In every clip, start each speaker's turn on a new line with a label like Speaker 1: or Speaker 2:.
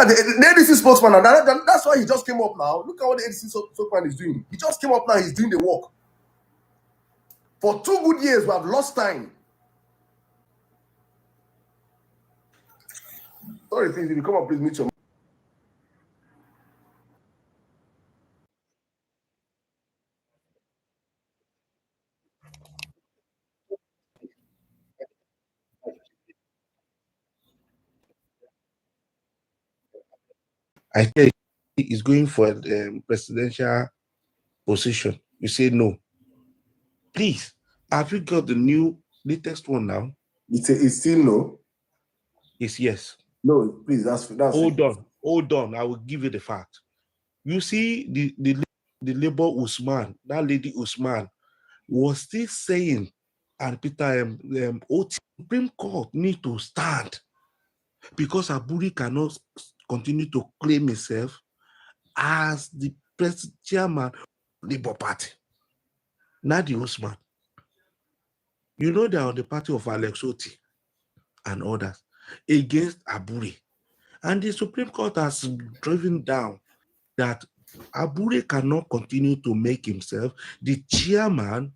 Speaker 1: at the ADC spokesman, and that's why he just came up now. Look at what the ADC spokesman is doing. He just came up now. He's doing the work. For 2 good years, we have lost time. Sorry, please, if you come up, please meet your.
Speaker 2: I think he's going for a presidential position. You say no. Please, have you got the new latest one now?
Speaker 1: It's still no.
Speaker 2: It's yes.
Speaker 1: No, please, that's
Speaker 2: Hold on. I will give you the fact. You see, the labor Usman, that lady Usman, was still saying, and Peter, Supreme Court need to stand because Aburi cannot continue to claim himself as the president chairman of the Labour Party. Nadi Usman. You know they're on the party of Alex Oti and others against Aburi. And the Supreme Court has driven down that Aburi cannot continue to make himself the chairman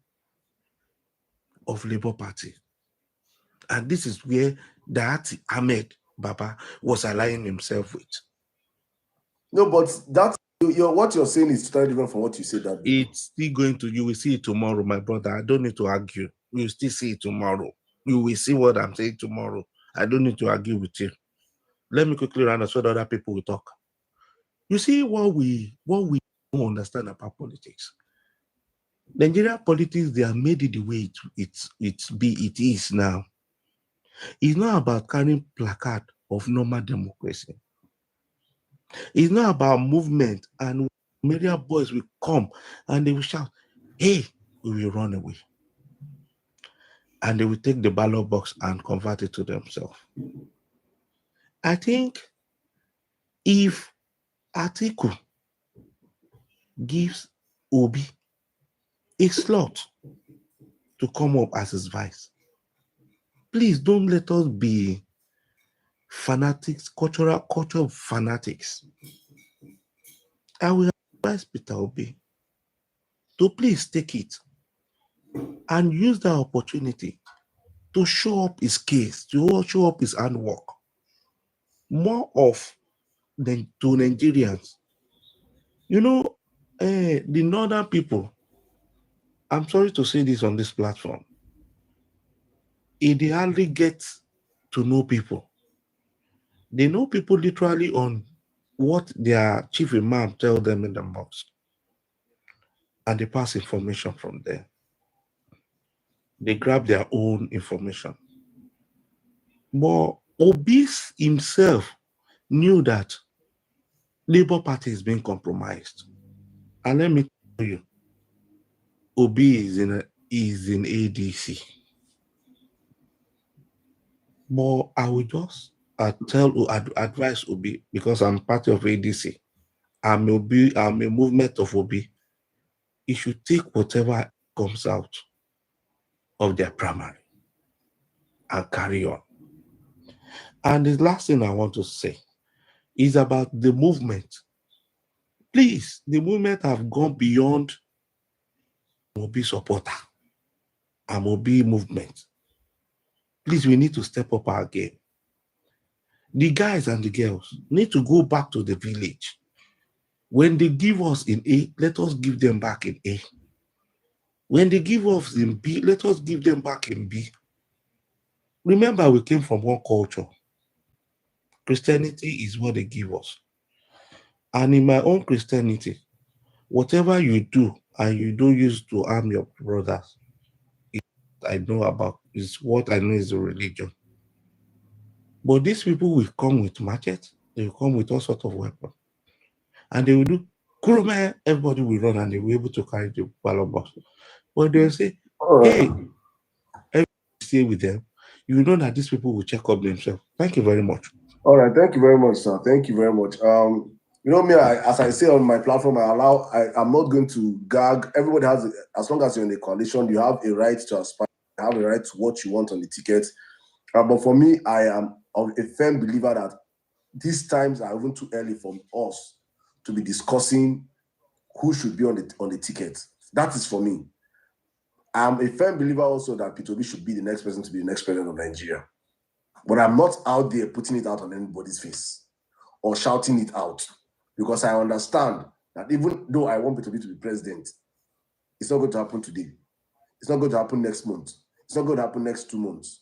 Speaker 2: of Labour Party. And this is where that Ahmed Baba was aligning himself with.
Speaker 1: No, but that what you're saying is totally different from what you said that day.
Speaker 2: It's still going to, you will see it tomorrow, my brother. I don't need to argue. You will still see it tomorrow. You will see what I'm saying tomorrow. I don't need to argue with you. Let me quickly run so that other people will talk. You see what we don't understand about politics. Nigerian politics, they have made it the way it is now. It's not about carrying placard of normal democracy. It's not about movement and media boys will come and they will shout, hey, we will run away. And they will take the ballot box and convert it to themselves. I think if Atiku gives Obi a slot to come up as his vice, please don't let us be fanatics, cultural fanatics. I will advise Peter Obi to please take it and use that opportunity to show up his case, to show up his handwork. More of to Nigerians. You know, the northern people, I'm sorry to say this on this platform, they hardly get to know people. They know people literally on what their chief imam tell them in the mosque, and they pass information from there. They grab their own information. But Obi himself knew that Labour Party is being compromised. And let me tell you, Obi is in ADC. But I will just advise Obi, because I'm part of ADC. I'm a movement of Obi. He should take whatever comes out of their primary and carry on. And the last thing I want to say is about the movement. Please, the movement have gone beyond Obi supporter and Obi movement. Please, we need to step up our game. The guys and the girls need to go back to the village. When they give us in A, let us give them back in A. When they give us in B, let us give them back in B. Remember, we came from one culture. Christianity is what they give us. And in my own Christianity, whatever you do and you don't use to harm your brothers, I know about is what I know is a religion. But these people will come with machetes, they will come with all sorts of weapons, and they will do Kuruma, everybody will run and they will be able to carry the ballot box. But they'll say, hey, everybody stay with them. You know that these people will check up themselves. Thank you very much.
Speaker 1: All right, thank you very much, sir. Thank you very much. You know me, as I say on my platform, I'm not going to gag. Everybody has, as long as you're in the coalition, you have a right to aspire, you have a right to what you want on the ticket. But for me, I am a firm believer that these times are even too early for us to be discussing who should be on the ticket. That is for me. I'm a firm believer also that Peter Obi should be the next person to be the next president of Nigeria. But I'm not out there putting it out on anybody's face or shouting it out, because I understand that even though I want Peter Obi to be president, it's not going to happen today. It's not going to happen next month. It's not going to happen next 2 months.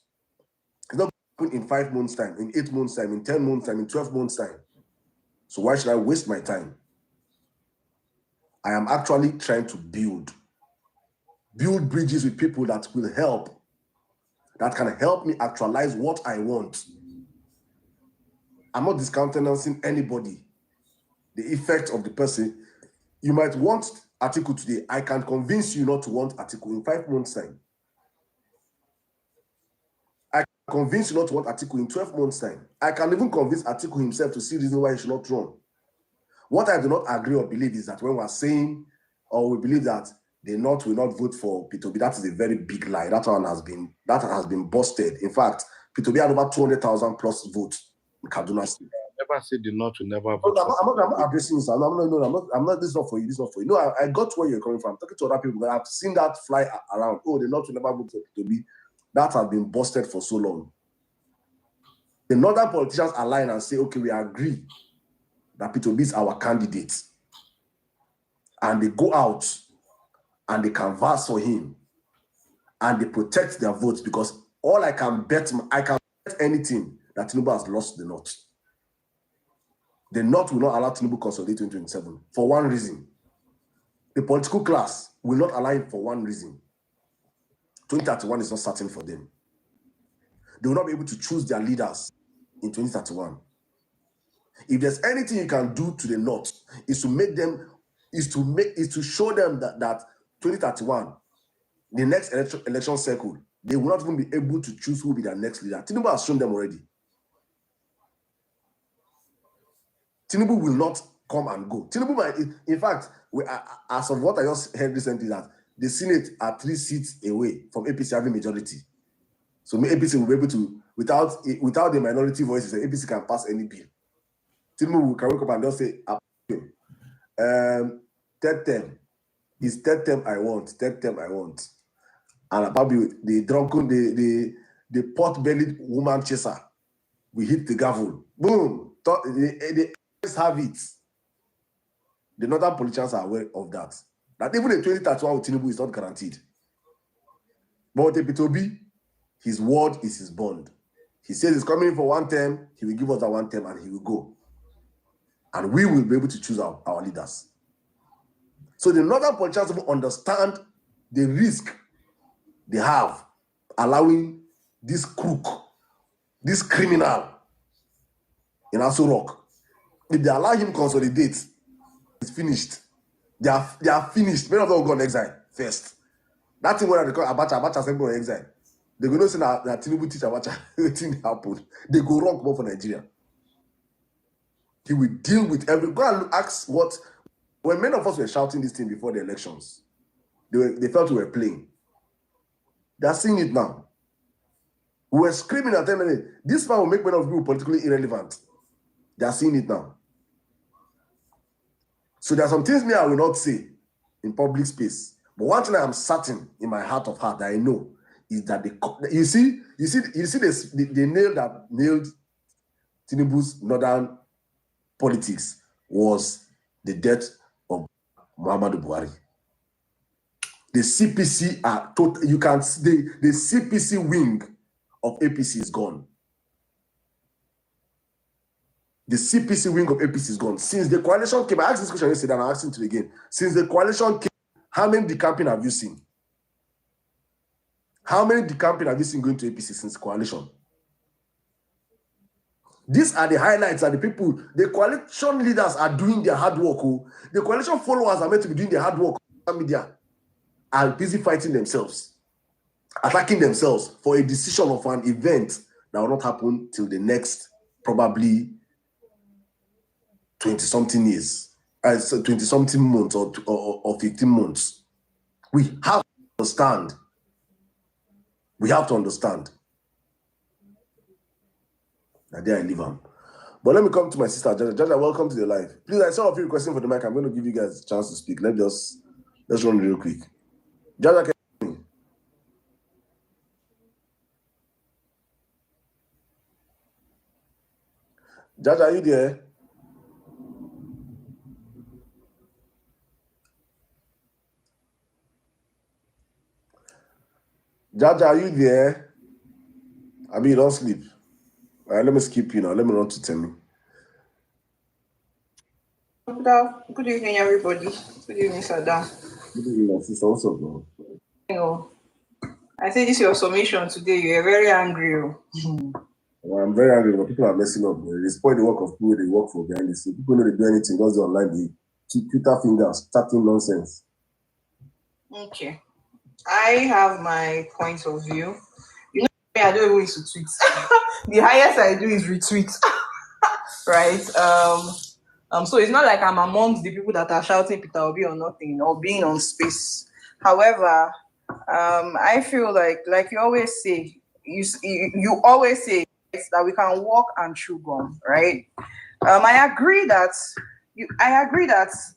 Speaker 1: It's not going to happen in 5 months' time, in 8 months' time, in 10 months' time, in 12 months' time. So why should I waste my time? I am actually trying to build bridges with people that will help, that can help me actualize what I want. I'm not discountenancing anybody. The effect of the person. You might want Atiku today. I can convince you not to want Atiku in 5 months' time. I can convince you not to want Atiku in 12 months' time. I can even convince Atiku himself to see the reason why he should not run. What I do not agree or believe is that when we're saying, or we believe that the North will not vote for Peter Obi, that is a very big lie. That has been busted. In fact, Peter Obi had over 200,000 plus votes in Kaduna State.
Speaker 2: Never say the North will never vote.
Speaker 1: I'm not addressing this. I'm not. This is not for you. This is not for you. No, I got where you're coming from. I'm talking to other people, but I've seen that fly around. Oh, the North will never vote for Peter Obi. That has been busted for so long. The northern politicians align and say, okay, we agree that Peter Obi is our candidate, and they go out and they canvass for him and they protect their votes, because all I can bet anything that Tinubu has lost the North. The North will not allow Tinubu consolidate 2027 for one reason. The political class will not allow him for one reason. 2031 is not certain for them. They will not be able to choose their leaders in 2031. If there's anything you can do to the North, is to show them that 2031, the next election cycle, they will not even be able to choose who will be their next leader. Tinubu has shown them already. Tinubu will not come and go. Tinubu might, in fact, as of what I just heard recently, that the Senate are 3 seats away from APC having majority. So APC will be able to, without the minority voices, APC can pass any bill. Tinubu can wake up and just say, third term, it's third term I want, third term I want. And probably the drunken, the pot-bellied woman chaser, we hit the gavel. Boom! They have it. The northern politicians are aware of that. That even in 2031 with Tinubu is not guaranteed. But with Peter Obi, his word is his bond. He says he's coming for 1 term, he will give us that 1 term and he will go. And we will be able to choose our leaders. So the northern politicians will understand the risk they have allowing this crook, this criminal in Aso Rock. If they allow him consolidate, it's finished. They are finished. Many of them will go on exile first. That thing where they call Abacha sent on exile. They go no say that Tinubu teach Abacha everything happened. They go wrong more for Nigeria. He will deal with every. Go and ask what. When many of us were shouting this thing before the elections, they felt we were playing. They are seeing it now. We were screaming at them. This man will make many of you politically irrelevant. They are seeing it now. So there are some things I will not say in public space. But one thing I am certain in my heart of heart that I know is that you see this, the nail that nailed Tinubu's northern politics was the death of Muhammadu Buhari. The CPC are total. You can see the CPC wing of APC is gone. The CPC wing of APC is gone. Since the coalition came, I asked this question yesterday and I'm asking it again. Since the coalition came, how many decamping have you seen? How many decamping have you seen going to APC since coalition? These are the highlights that the people, the coalition leaders are doing their hard work. Oh. The coalition followers are meant to be doing their hard work. Social media are busy fighting themselves, attacking themselves for a decision of an event that will not happen till the next probably 20-something years, 20-something months or 15 months. We have to understand. We have to understand. That there I live on. But let me come to my sister, Jaja. Jaja, welcome to the live. Please, I saw a few requesting for the mic. I'm going to give you guys a chance to speak. Let's run real quick. Jaja, can you hear me? Jaja, are you there? Jaja, are you there? I mean, don't sleep. All right, let me skip you now. Let me run to Temi.
Speaker 3: Good evening, everybody. Good evening, Saddam.
Speaker 1: Good evening, my sister. What's up, bro?
Speaker 3: I say this is your summation today. You're very angry.
Speaker 1: Well, I'm very angry, but people are messing up. They spoil the work of people they work for behind the scene. People know they do anything, just online, they keep Twitter fingers, starting nonsense.
Speaker 3: Okay. I have my point of view. You know, I don't even used to tweet. The highest I do is retweet. Right? So it's not like I'm amongst the people that are shouting Peter Obi or nothing or being on space. However, I feel like you always say, you always say that we can walk and chew gum, right? I agree that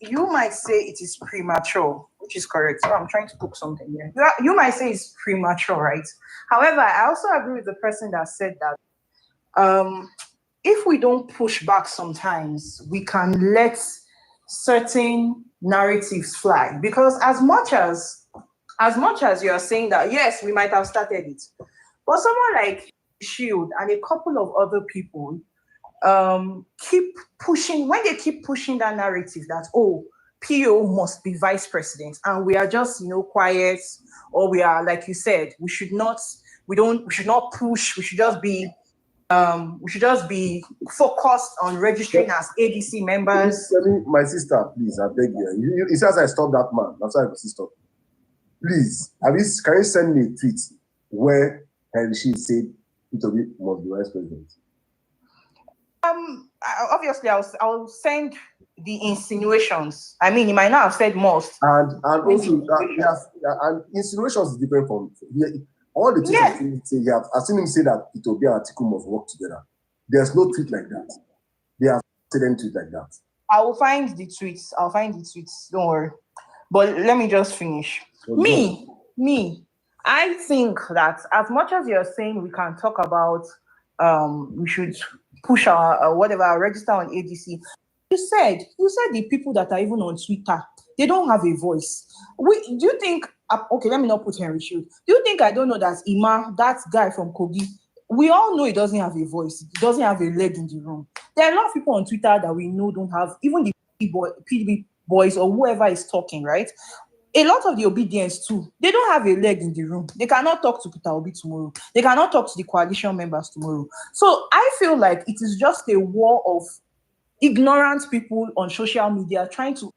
Speaker 3: you might say it is premature, which is correct. So I'm trying to cook something here. You might say it's premature, right? However, I also agree with the person that said that if we don't push back sometimes, we can let certain narratives fly. Because as much as you're saying that, yes, we might have started it, but someone like Shield and a couple of other people keep pushing, when they keep pushing that narrative that, oh, PO must be vice president and we are just, quiet, or we are, like you said, we should not push, we should just be focused on registering as ADC members.
Speaker 1: My sister, please, I beg you. It says I stopped that man. That's why I stop. Please, can you send me a tweet where she said Peter Obi must be vice president?
Speaker 3: Obviously, I'll send the insinuations. I mean, he might not have said most.
Speaker 1: And also, and insinuations is different from all the tweets. Yeah. I've seen him say that Peter Obi and Atiku must work together. There's no tweet like that. They have said any tweet like that.
Speaker 3: I will find the tweets. Don't worry. But let me just finish. Me. I think that as much as you're saying we can talk about, we should push our whatever, register on ADC. You said the people that are even on Twitter, they don't have a voice. Do you think? Okay, let me not put Henry Shield. Do you think I don't know that Ima, that guy from Kogi, we all know he doesn't have a voice. He doesn't have a leg in the room. There are a lot of people on Twitter that we know don't have, even the PDB boys or whoever is talking, right? A lot of the obedience too, they don't have a leg in the room. They cannot talk to Peter Obi tomorrow. They cannot talk to the coalition members tomorrow. So I feel like it is just a war of ignorant people on social media trying to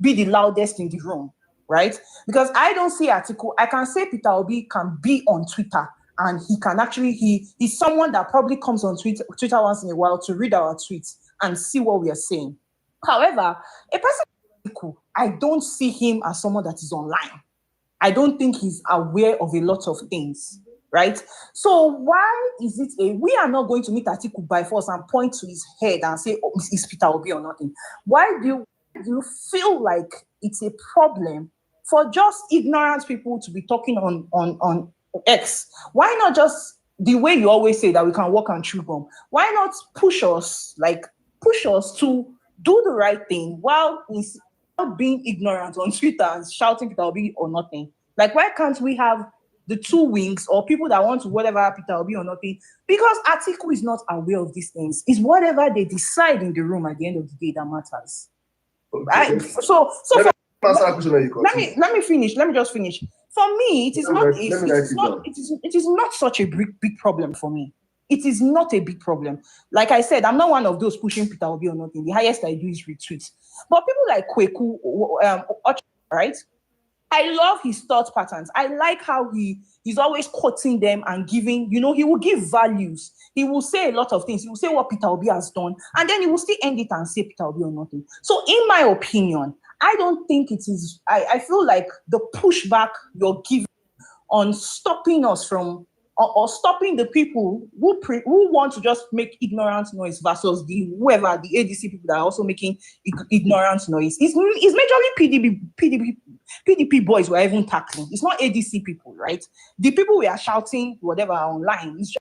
Speaker 3: be the loudest in the room, right? Because I don't see article. I can say Peter Obi can be on Twitter and he can actually, he's someone that probably comes on Twitter once in a while to read our tweets and see what we are saying. However, a person, I don't see him as someone that is online. I don't think he's aware of a lot of things, right? So why is it we are not going to meet Atiku by force and point to his head and say, oh, is Peter Obi or nothing? Why do you feel like it's a problem for just ignorant people to be talking on X? Why not just the way you always say that we can walk and chew gum? Why not push us to do the right thing while being ignorant on Twitter and shouting Peter Obi or nothing? Like, why can't we have the two wings or people that want to whatever Peter Obi or nothing? Because Atiku is not aware of these things. It's whatever they decide in the room at the end of the day that matters.
Speaker 1: Okay.
Speaker 3: Let me finish. Let me just finish. For me, it is not such a big problem for me. It is not a big problem. Like I said, I'm not one of those pushing Peter Obi or nothing. The highest I do is retweet. But people like Kweku, right? I love his thought patterns. I like how he's always quoting them and giving, he will give values. He will say a lot of things. He will say what Peter Obi has done, and then he will still end it and say Peter Obi or nothing. So in my opinion, I don't think it is, I feel like the pushback you're giving on stopping us from or stopping the people who want to just make ignorant noise versus the ADC people that are also making ignorant noise. It's majorly PDP boys we're even tackling. It's not ADC people, right? The people we are shouting whatever online is just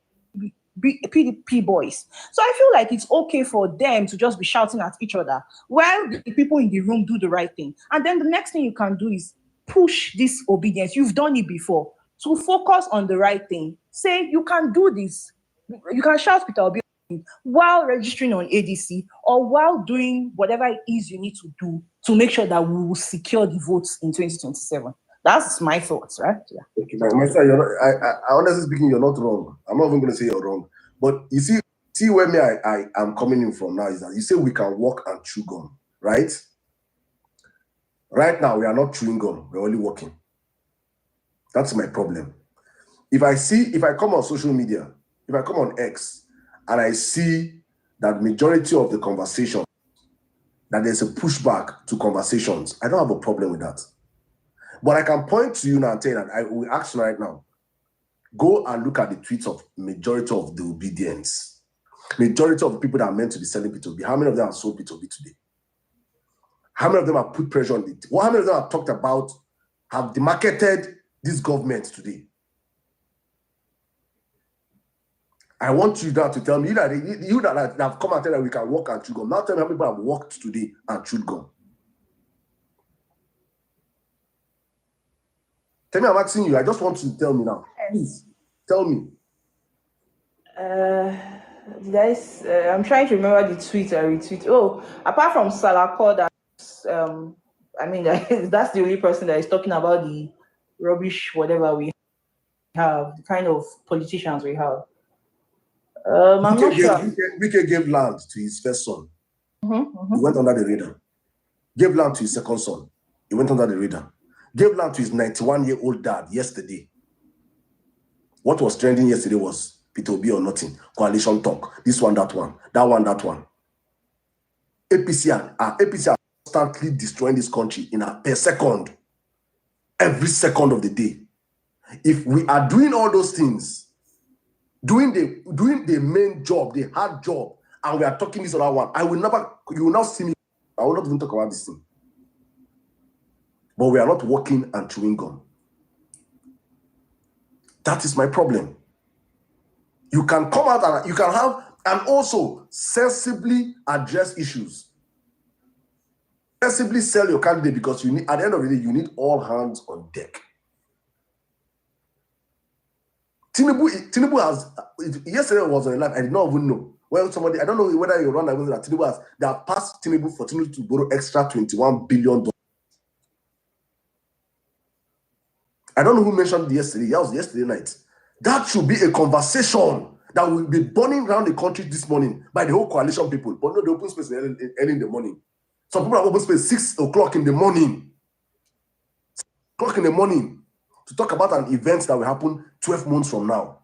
Speaker 3: PDP boys. So I feel like it's okay for them to just be shouting at each other while the people in the room do the right thing. And then the next thing you can do is push this obedience. You've done it before. To focus on the right thing. Say, you can do this. You can shout Peter Obi while registering on ADC or while doing whatever it is you need to do to make sure that we will secure the votes in 2027. That's my thoughts, right? Yeah.
Speaker 1: Okay, my sir, I honestly speaking, you're not wrong. I'm not even going to say you're wrong. But you see where I am coming in from now is that you say we can walk and chew gum, right? Right now, we are not chewing gum. We're only walking. That's my problem. If I come on social media, if I come on X, and I see that majority of the conversation, that there's a pushback to conversations, I don't have a problem with that. But I can point to you now and tell you that I will ask you right now, go and look at the tweets of majority of the obedience. Majority of the people that are meant to be selling P2B, how many of them have sold P2B today? How many of them have put pressure on it? How many of them have talked about, have demarketed this government today? I want you now to tell me, you that have come and tell that we can walk and chew gum. Now tell me how many people have walked today and chewed gum. Tell me, I'm asking you. I just want you to tell me now. Please, tell me.
Speaker 3: I'm trying to remember the tweet I retweeted. Oh, apart from Salako, that's that's the only person that is talking about the rubbish, whatever we have, the kind of politicians we have. I'm not sure.
Speaker 1: Wike gave land to his first son.
Speaker 3: Mm-hmm.
Speaker 1: He went under the radar. Gave land to his second son. He went under the radar. Gave land to his 91-year-old dad yesterday. What was trending yesterday was P2B or nothing. Coalition talk. This one, that one. That one, that one. APC are constantly destroying this country per second. Every second of the day. If we are doing all those things, doing the main job, the hard job, and we are talking this other one, you will not see me. I will not even talk about this thing. But we are not walking and chewing gum. That is my problem. You can come out and you can have, and also sensibly address issues. Sensibly sell your candidate because you need, at the end of the day, you need all hands on deck. Tinubu has, yesterday was on a live, I did not even know. Well, somebody, I don't know whether you run that Tinubu has, they have passed Tinubu for Tinubu to borrow extra $21 billion. I don't know who mentioned it yesterday. That was yesterday night. That should be a conversation that will be burning around the country this morning by the whole coalition people. But no, the open space early in the morning. Some people have open space 6 o'clock in the morning. 6 o'clock in the morning to talk about an event that will happen 12 months from now.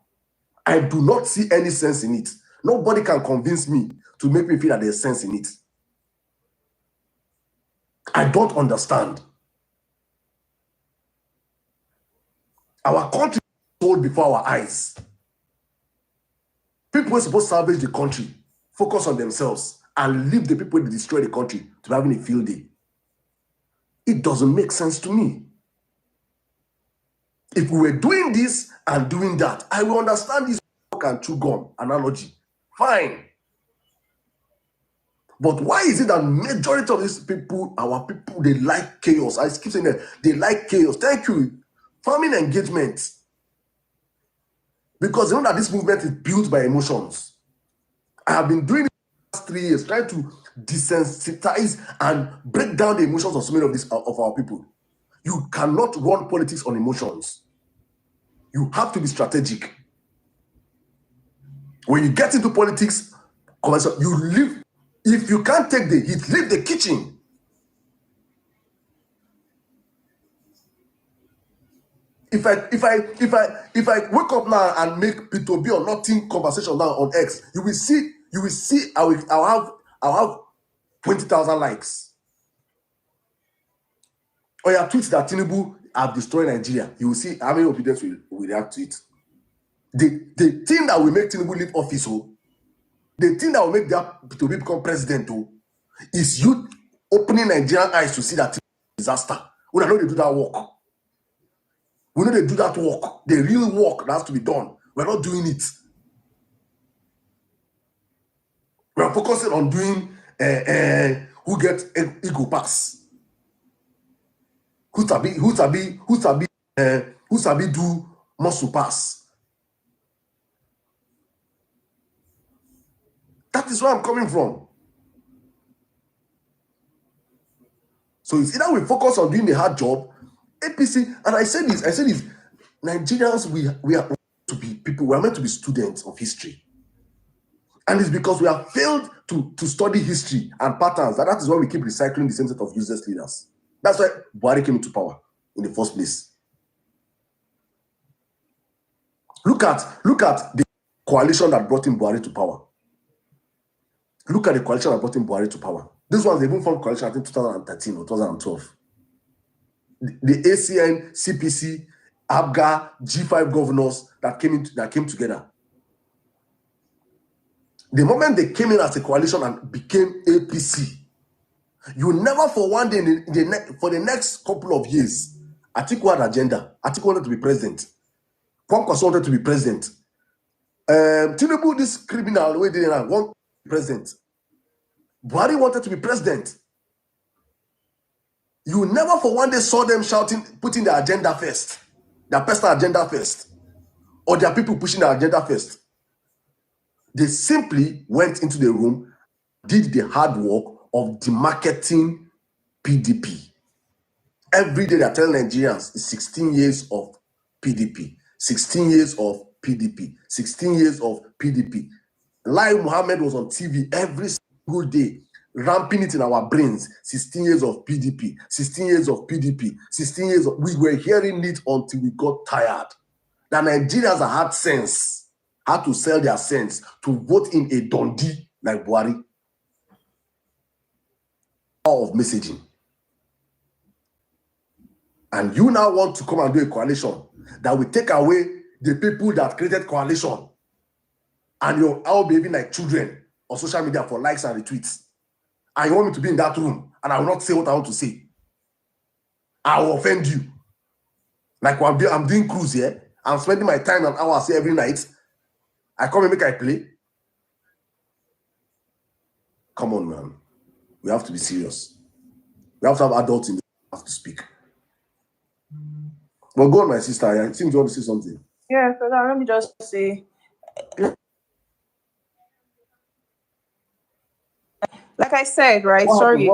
Speaker 1: I do not see any sense in it. Nobody can convince me to make me feel that there's sense in it. I don't understand. Our country is sold before our eyes. People are supposed to salvage the country, focus on themselves, and leave the people that destroy the country to be having a field day. It doesn't make sense to me. If we were doing this and doing that, I will understand this walk and chew gum analogy. Fine. But why is it that majority of these people, our people, they like chaos? I keep saying that they like chaos. Thank you. Farming engagement. Because you know that this movement is built by emotions. I have been doing it for the last 3 years, trying to desensitize and break down the emotions of so many of our people. You cannot run politics on emotions. You have to be strategic. When you get into politics, you leave. If you can't take the heat, leave the kitchen. If I wake up now and make P2B or nothing conversation now on X, you will see I'll have 20,000 likes. Or your tweets that Tinubu have destroyed Nigeria, you will see how many obedience will react to it. the thing that will make Tinubu leave office, the thing that will make that to become president, is you opening Nigerian eyes to see that disaster. We know they do that work. We know they do that work. The real work that has to be done. We're not doing it. We're focusing on doing who gets ego pass. Who sabi do muscle pass. That is where I'm coming from. So it's either we focus on doing the hard job, APC, and I said this, Nigerians, we are to be people, we are meant to be students of history. And it's because we have failed to study history and patterns that is why we keep recycling the same set of useless leaders. That's why Buhari came into power in the first place. Look at the coalition that brought in Buhari to power. Look at the coalition that brought in Buhari to power. This was even formed coalition, I think 2013 or 2012. The ACN, CPC, ABGA, G5 governors that came together. The moment they came in as a coalition and became APC, you never for one day for the next couple of years, Atiku had agenda. Atiku wanted to be president. Kwankwaso wanted to be president. Tinubu, this criminal, way they want to be president. Buhari wanted to be president. You never for one day saw them shouting, putting their agenda first, their personal agenda first, or their people pushing their agenda first. They simply went into the room, did the hard work of demarketing PDP. Every day they're telling Nigerians it's 16 years of PDP, 16 years of PDP, 16 years of PDP. Lai Mohammed was on TV every single day, ramping it in our brains. 16 years of PDP, 16 years of PDP, 16 years of... We were hearing it until we got tired. The Nigerians that had sense had to sell their sense to vote in a Dundee like Buhari. Power of messaging. And you now want to come and do a coalition that will take away the people that created coalition, and you're all behaving like children on social media for likes and retweets. And you want me to be in that room and I will not say what I want to say. I will offend you. Like I'm doing cruise here. I'm spending my time and hours here every night. I come and make I play. Come on, man. We have to be serious. We have to have adults in the have to speak. Well, go on, my sister. I think you want to say something.
Speaker 3: Yeah, so now let me just say, like I said, right? Sorry,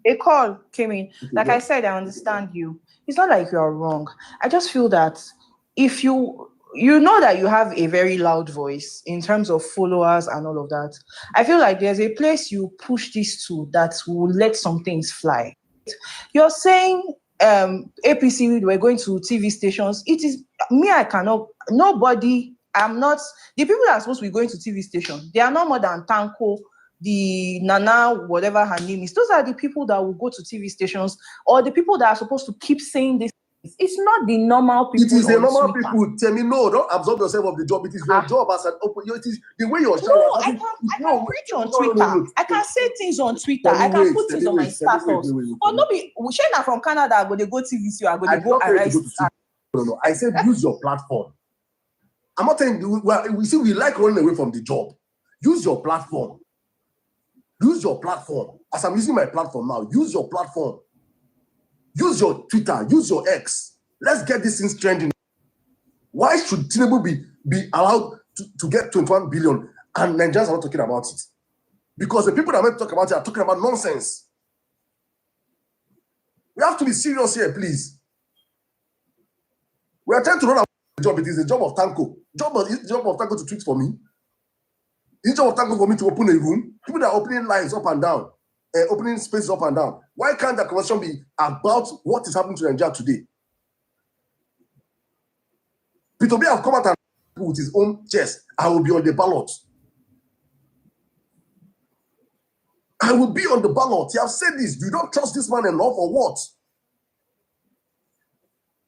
Speaker 3: a call came in. Like I said, I understand you. It's not like you are wrong. I just feel that if you know that you have a very loud voice in terms of followers and all of that, I feel like there's a place you push this to that will let some things fly. You're saying APC, we're going to TV stations. It is me, I cannot, nobody, I'm not, the people that are supposed to be going to TV station, they are not more than Tanko, the Nana, whatever her name is. Those are the people that will go to TV stations, or the people that are supposed to keep saying this. It's not the normal people.
Speaker 1: It is the normal people. Tell me, no, don't absorb yourself of the job. It is your job as an open. It is the way you're showing.
Speaker 3: No, I can preach on Twitter. I can say things on Twitter. I can put things on my status. But not be Shana from Canada. Go TVC. I go arise.
Speaker 1: No. I said use your platform. I'm not saying we like running away from the job. Use your platform. Use your platform. As I'm using my platform now, use your platform. Use your Twitter, use your X. Let's get this thing trending. Why should Tinubu be allowed to get 21 billion and Nigerians are not talking about it? Because the people that are meant to talk about it are talking about nonsense. We have to be serious here, please. We are trying to run our job. It is the job of Tanko. It's the job of Tanko to tweet for me. It's the job of Tanko for me to open a room. People that are opening lines up and down. Opening spaces up and down. Why can't the conversation be about what is happening to Nigeria today? Peter B have come out and with his own chest. I will be on the ballot. I will be on the ballot. You have said this. You don't trust this man enough or what?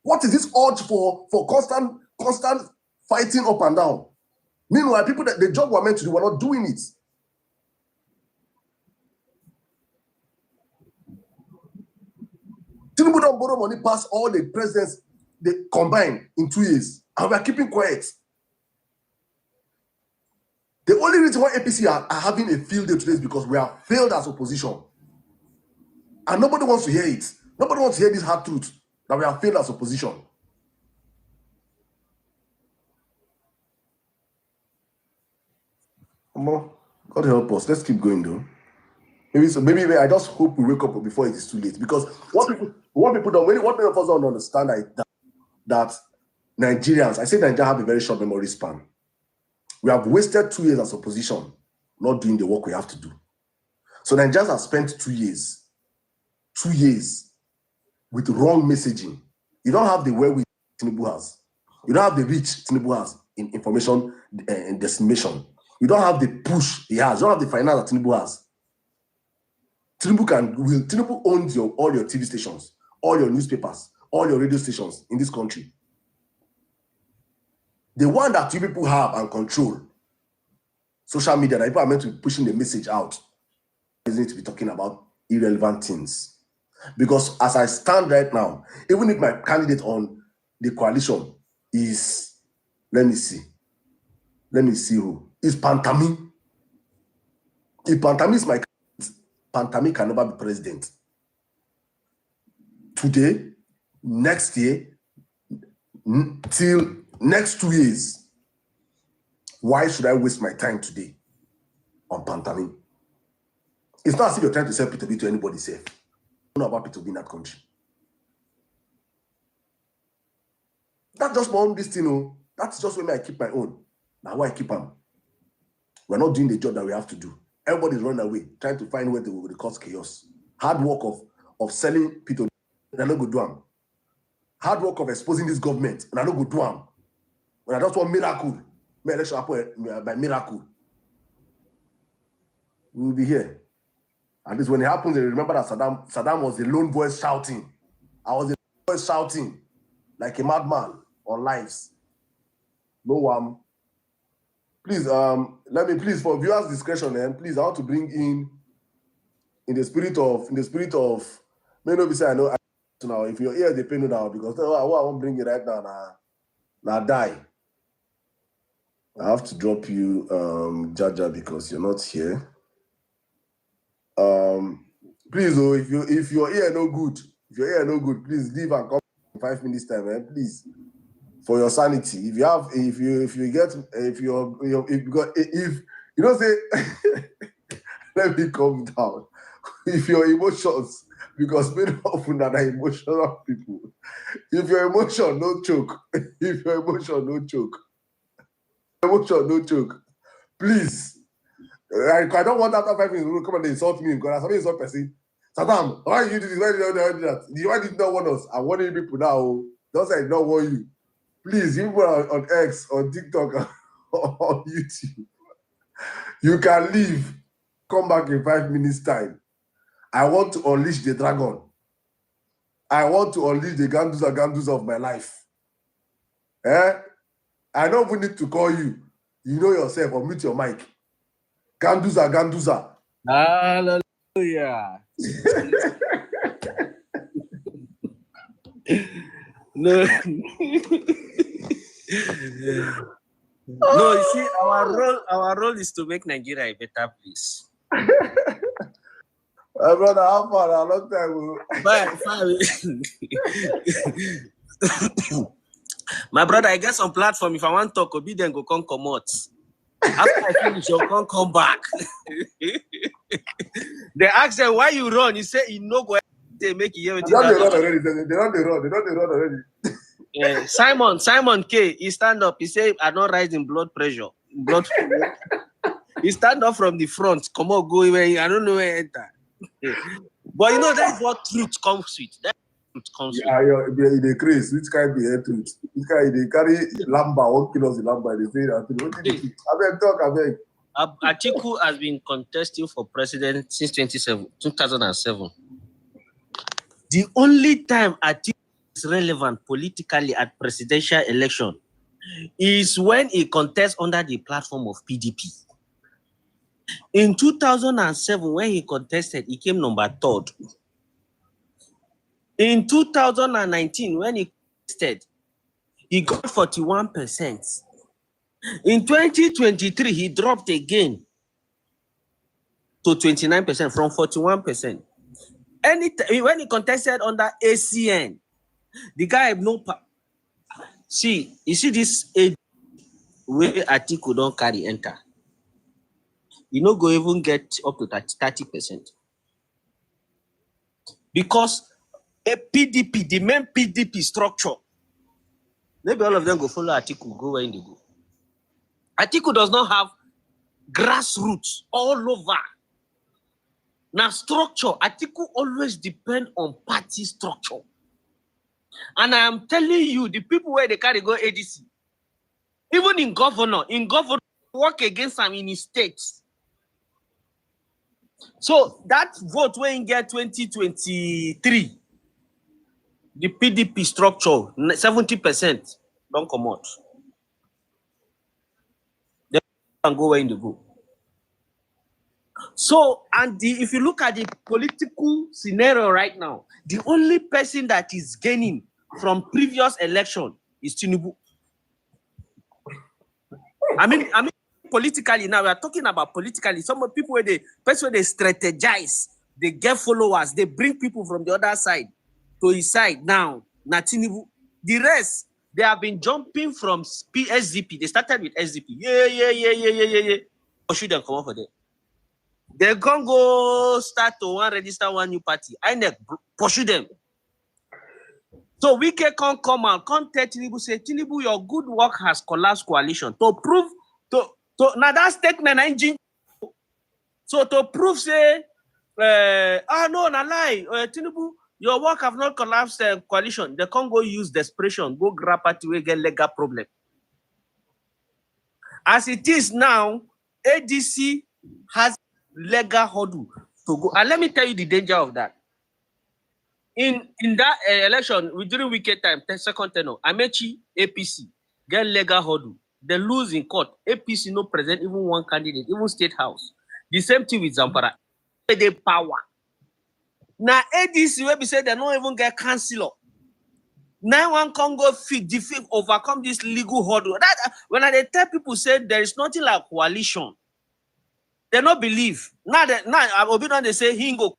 Speaker 1: What is this urge for constant fighting up and down. Meanwhile, people that the job were meant to do were not doing it. Tinubu don't borrow money past all the presidents they combined in 2 years, and we are keeping quiet. The only reason why APC are having a field day today is because we have failed as opposition. And nobody wants to hear it. Nobody wants to hear this hard truth that we have failed as opposition. God help us. Let's keep going though. Maybe I just hope we wake up before it is too late. Because what people don't, what many of us don't understand that Nigerians, I say Nigerians have a very short memory span. We have wasted 2 years as opposition not doing the work we have to do. So Nigerians have spent 2 years with wrong messaging. You don't have the wherewithal Tinubu has. You don't have the reach Tinubu has in information and dissemination. You don't have the push he has. You don't have the finance that Tinubu has. Tinubu owns all your TV stations, all your newspapers, all your radio stations in this country. The one that you people have and control, social media, that people are meant to be pushing the message out, isn't to be talking about irrelevant things. Because as I stand right now, even if my candidate on the coalition is, let me see who, is Pantami. If Pantami is my candidate, Pantami can never be president. Today, next year, till next 2 years, why should I waste my time today on Pantami? It's not as if you're trying to sell P2B to anybody safe. I don't know about P2B in that country. That's just my own destiny. That's just where I keep my own. Now why I keep them? We're not doing the job that we have to do. Everybody's running away, trying to find where they will cause chaos. Hard work of selling P2B, and I don't go do them. Hard work of exposing this government, and I don't go do them. When I just want miracle, my election happen by miracle. We will be here. And this when it happens, they remember that Saddam was the lone voice shouting. I was the lone voice shouting like a madman on lives. No one. Please, let me please for viewers' discretion, and please I want to bring in the spirit of may not be say I know now. If your ear they pain now because I won't bring it right now die. I have to drop you, Jaja, because you're not here. Please, if your ear no good, please leave and come in 5 minutes time, man. Please, for your sanity. If you don't say, let me calm down. If your emotions, because many of them are emotional people. If your emotion no choke, please. I don't want after 5 minutes to come and insult me because somebody insult person. Saddam, why you do this? Why did you do that? Why did you not want us? I'm warning people now. Don't say I don't want you. Please, you people on X, on TikTok, on YouTube, you can leave. Come back in 5 minutes time. I want to unleash the dragon. I want to unleash the Ganduza of my life. I don't even need to call you. You know yourself or mute your mic. Ganduza.
Speaker 4: Hallelujah. No. No, you see, our role is to make Nigeria a better place.
Speaker 1: My brother, how far? A long time.
Speaker 4: My brother, I get some platform. If I want to talk, Obi then go come out. After I finish, you'll come back. They ask them why you run. You say you know go. They make you hear
Speaker 1: They don't run already.
Speaker 4: Simon K. He stand up. He say I don't rise in blood pressure. He stand up from the front. Come on, go away. I don't know where enter. But you know that's what truth comes with. That truth comes with.
Speaker 1: Yeah, they crazy. Which kind be a truth? Which kind they carry lamba? What kilos the lamba? They say that. I beg.
Speaker 4: Atiku has been contesting for president since 2007. The only time Atiku is relevant politically at presidential election is when he contests under the platform of PDP. In 2007, when he contested, he came number 3rd. In 2019, when he contested, he got 41%. In 2023, he dropped again to 29% from 41%. When he contested under ACN, the guy have no see, you see this age where Atiku don't carry enter. You no go even get up to 30%. Because a PDP, the main PDP structure, maybe all of them go follow Atiku, go where they go. Atiku does not have grassroots all over. Now structure, Atiku always depend on party structure. And I am telling you, the people where they carry go ADC, even in governor work against them in his states. So that vote when you get 2023, the PDP structure, 70% don't come out. They can go where they go. So, and if you look at the political scenario right now, the only person that is gaining from previous election is Tinubu. I mean, politically now we are talking about politically. Some people where they strategize, they get followers, they bring people from the other side to his side now. Tinubu. The rest, they have been jumping from SDP. They started with SDP. Yeah. Pursue them, come on for them. They're gonna go start to register one new party. I pursue them. So we can come and tell Tinubu, say, Tinubu, your good work has collapsed coalition. To prove, now that statement, so to prove, say, no, na lie, Tinubu, your work have not collapsed coalition. They can't go use desperation, go grab party, we get legal problem. As it is now, ADC has legal hurdle to go. And let me tell you the danger of that. In that election, during weekend time, second tenor, Amechi, APC, get legal hurdle. They lose in court. APC no present even one candidate, even state house. The same thing with Zamfara. They power. Now ADC, where we say they don't even get councillor. Now one can go defeat, overcome this legal hurdle. That when I tell people say there is nothing like coalition, they don't believe. Now they say he go.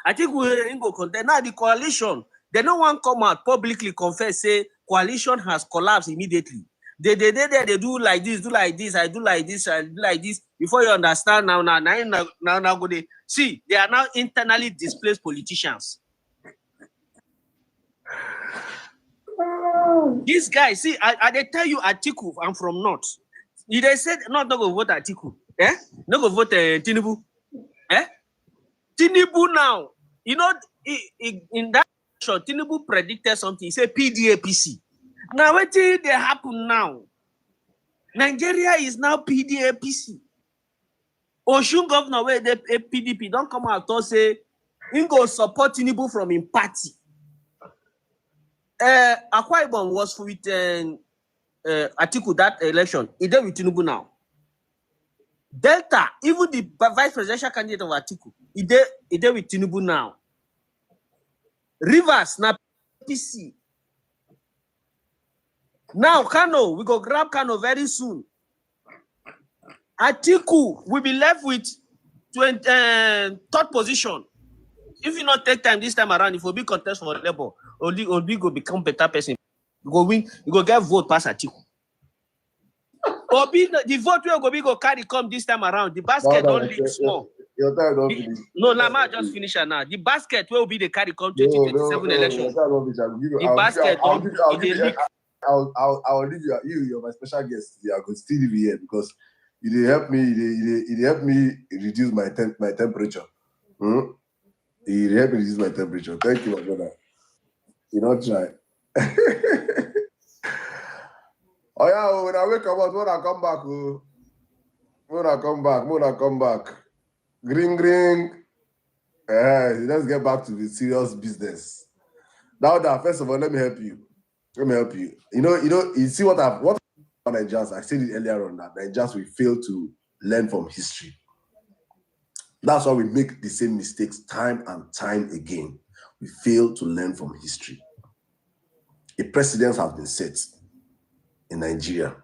Speaker 4: I think we go contest. Now the coalition, they don't want to come out publicly confess, say coalition has collapsed immediately. They do like this, I do like this. Before you understand now go they see they are now internally displaced politicians. This guy, see, I they tell you Atiku, I'm from North. They said not go vote Atiku, not go vote Tinubu, Tinubu now, you know, in that show, Tinubu predicted something. He said PDAPC. Now what they happen now? Nigeria is now PDAPC. Oshun governor where the PDP don't come out and say he go support Tinubu from his party. Akwa Ibom was with Atiku that election. He did with Tinubu now. Delta, even the vice presidential candidate of Atiku, he did with Tinubu now. Rivers, na PC. Now, Kano, we go grab Kano very soon. Atiku will be left with 3rd position. If you not take time this time around, if we be contest for Labour, Obi go become better person. You go win, you go get vote past Atiku. Obi, the vote will go carry come this time around. The basket don't leak small.
Speaker 1: Your time don't finish.
Speaker 4: No, Lama just finish it now. The basket will be the carry come 2027 election. The basket
Speaker 1: I'll leave you. You're my special guest. I could still be here because it help me reduce my temperature. It helped me reduce my temperature. Thank you, my brother. You know, try. Oh yeah, when I wake up, when I come back. Green. Let's get back to the serious business. Now that first of all, let me help you. You know, you see what Nigerians, I said it earlier on, that Nigerians will fail to learn from history. That's why we make the same mistakes time and time again. We fail to learn from history. A precedent has been set in Nigeria.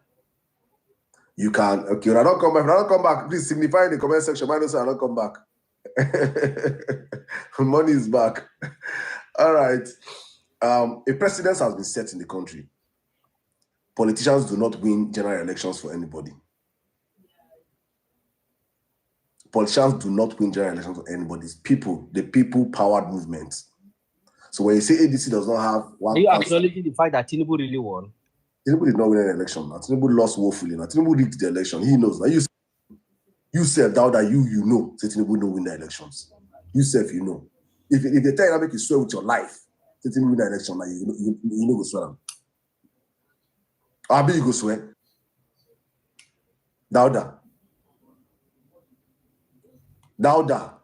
Speaker 1: You can, okay, when I don't come back, please signify in the comment section. Why don't say I don't come back? Money is back. All right. A precedent has been set in the country. Politicians do not win general elections for anybody. Politicians do not win general elections for anybody. It's people, the people-powered movement. So when you say ADC does not have one,
Speaker 4: are you acknowledging the fact that Tinubu really won?
Speaker 1: Tinubu did not win an election. Tinubu lost woefully. Tinubu rigged the election. He knows. Now you said doubt that you know say Tinubu don't win the elections. You self, you know. If they tell you to make you swear with your life, say Tinubu win the election, now you know go swear. Abi you go swear. Dauda,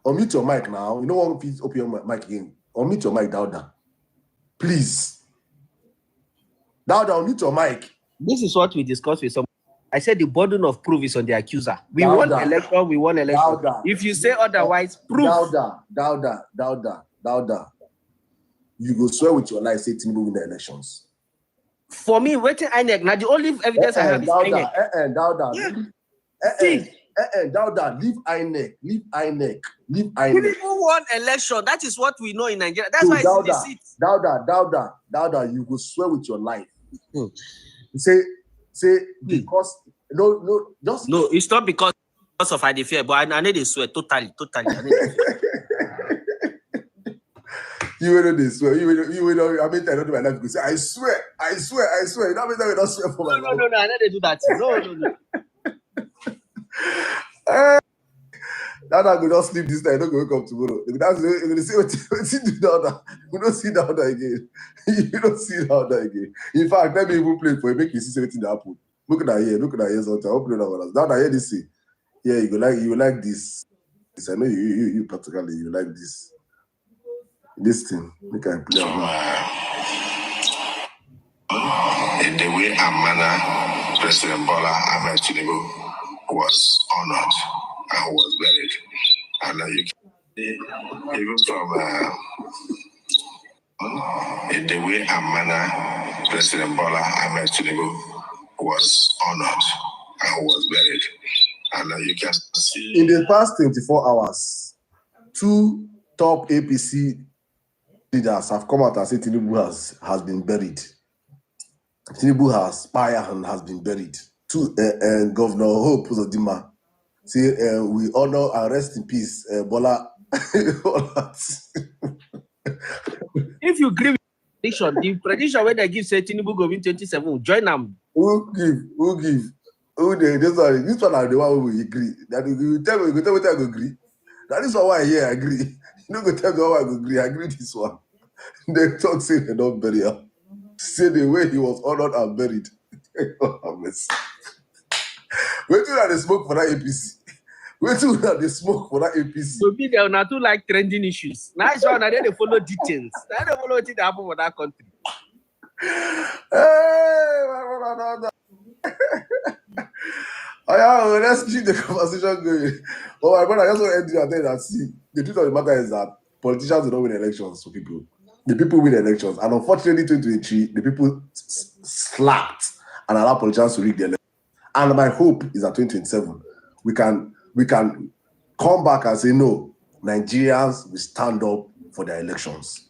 Speaker 1: unmute your mic now. You know what? Please open your mic again. Unmute your mic, Dauda. Please. Dauda, unmute your mic.
Speaker 4: This is what we discussed with some. I said the burden of proof is on the accuser. We won election.
Speaker 1: Dauda.
Speaker 4: If you say otherwise, proof.
Speaker 1: Dauda. You go swear with your life, say Tinubu win the elections.
Speaker 4: For me, waiting INEC. Now the only evidence I have is INEC.
Speaker 1: Dauda. Dauda, leave INEC.
Speaker 4: Tinubu won election. That is what we know in Nigeria. That's why it's in the seat.
Speaker 1: Dauda, you go swear with your life. Say because no,
Speaker 4: it's not because of I fear, but I need to swear totally. I need to swear.
Speaker 1: You will not swear. You will not. I mean, I don't do my life. You say, I swear. You don't mean that we don't swear for my life.
Speaker 4: No. I need to do that. No.
Speaker 1: That I will not sleep this night. I don't go wake up tomorrow. That's you're gonna say what you do now. You don't see Dauda again. You don't see Dauda again. In fact, let me even play for you. Make you see something that happen. Look at that here. Something. Open that one. Dauda, hear this. Yeah, you like this. I know you practically you like this. This thing, we can play
Speaker 5: in the way and manner President Bola Ahmed Tinubu was honored and was buried. And you can see, even from in the way and manner President Bola Ahmed Tinubu was honored and was buried. And you can see
Speaker 1: in the past 24 hours, 2 top APC leaders have come out and said Tinubu has been buried. Tinubu has expired and has been buried. Governor Hope Uzodinma say we honor and rest in peace, Bola.
Speaker 4: If you agree with the prediction when they give say Tinubu go win 27, join them.
Speaker 1: Who give? This one are the one we agree. That you tell me, I go agree. That is why I agree. You know, go tell me why I agree. I agree this one. They talk say they don't bury her. Say the way he was honored and buried. Wait till they smoke for that APC. Wait till they smoke for that APC.
Speaker 4: So be there now too like trending issues. Now it's one they follow details. Now they follow what happen for that country.
Speaker 1: Let's keep the conversation going. Oh my brother, I just want to end you and tell you that see, the truth of the matter is that politicians do not win elections for people. The people win elections, and unfortunately, 2023, the people slapped and allowed politicians to rig the election. And my hope is that 2027, we can come back and say no, Nigerians will stand up for their elections.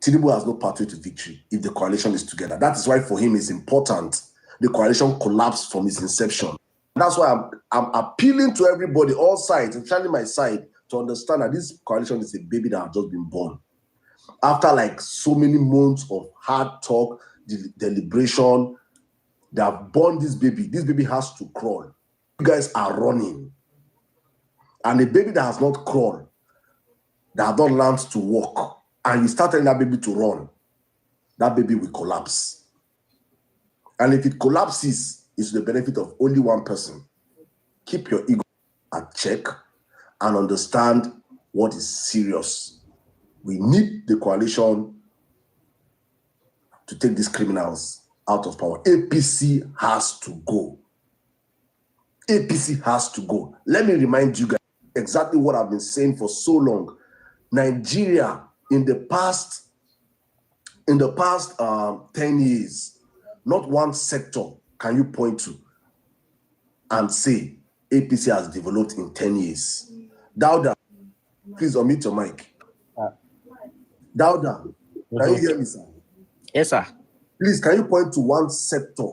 Speaker 1: Tinubu has no pathway to victory if the coalition is together. That is why for him it's important the coalition collapsed from its inception. That's why I'm appealing to everybody, all sides, especially my side, to understand that this coalition is a baby that has just been born. After like so many months of hard talk, deliberation, they have born this baby. This baby has to crawl. You guys are running. And a baby that has not crawled, that has not learned to walk, and you start telling that baby to run, that baby will collapse. And if it collapses, it's to the benefit of only one person. Keep your ego at check and understand what is serious. We need the coalition to take these criminals out of power. APC has to go. APC has to go. Let me remind you guys exactly what I've been saying for so long. Nigeria in the past 10 years, not one sector can you point to and say APC has developed in 10 years. Dauda, please unmute your mic. Dauda, can you hear me, sir?
Speaker 4: Yes, sir.
Speaker 1: Please, can you point to one sector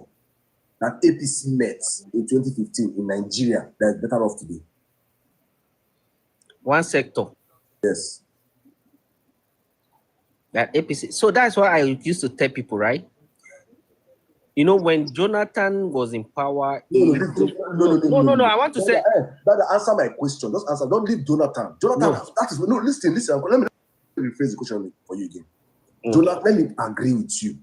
Speaker 1: that APC met in 2015 in Nigeria that is better off today?
Speaker 4: One sector.
Speaker 1: Yes.
Speaker 4: That APC. So that's why I used to tell people, right? You know, when Jonathan was in power,
Speaker 1: No.
Speaker 4: I want to say,
Speaker 1: Dauda, answer my question. Just answer. Don't leave Jonathan. That is no. Listen. Let me rephrase the question for you again. Jonathan, let me agree with you.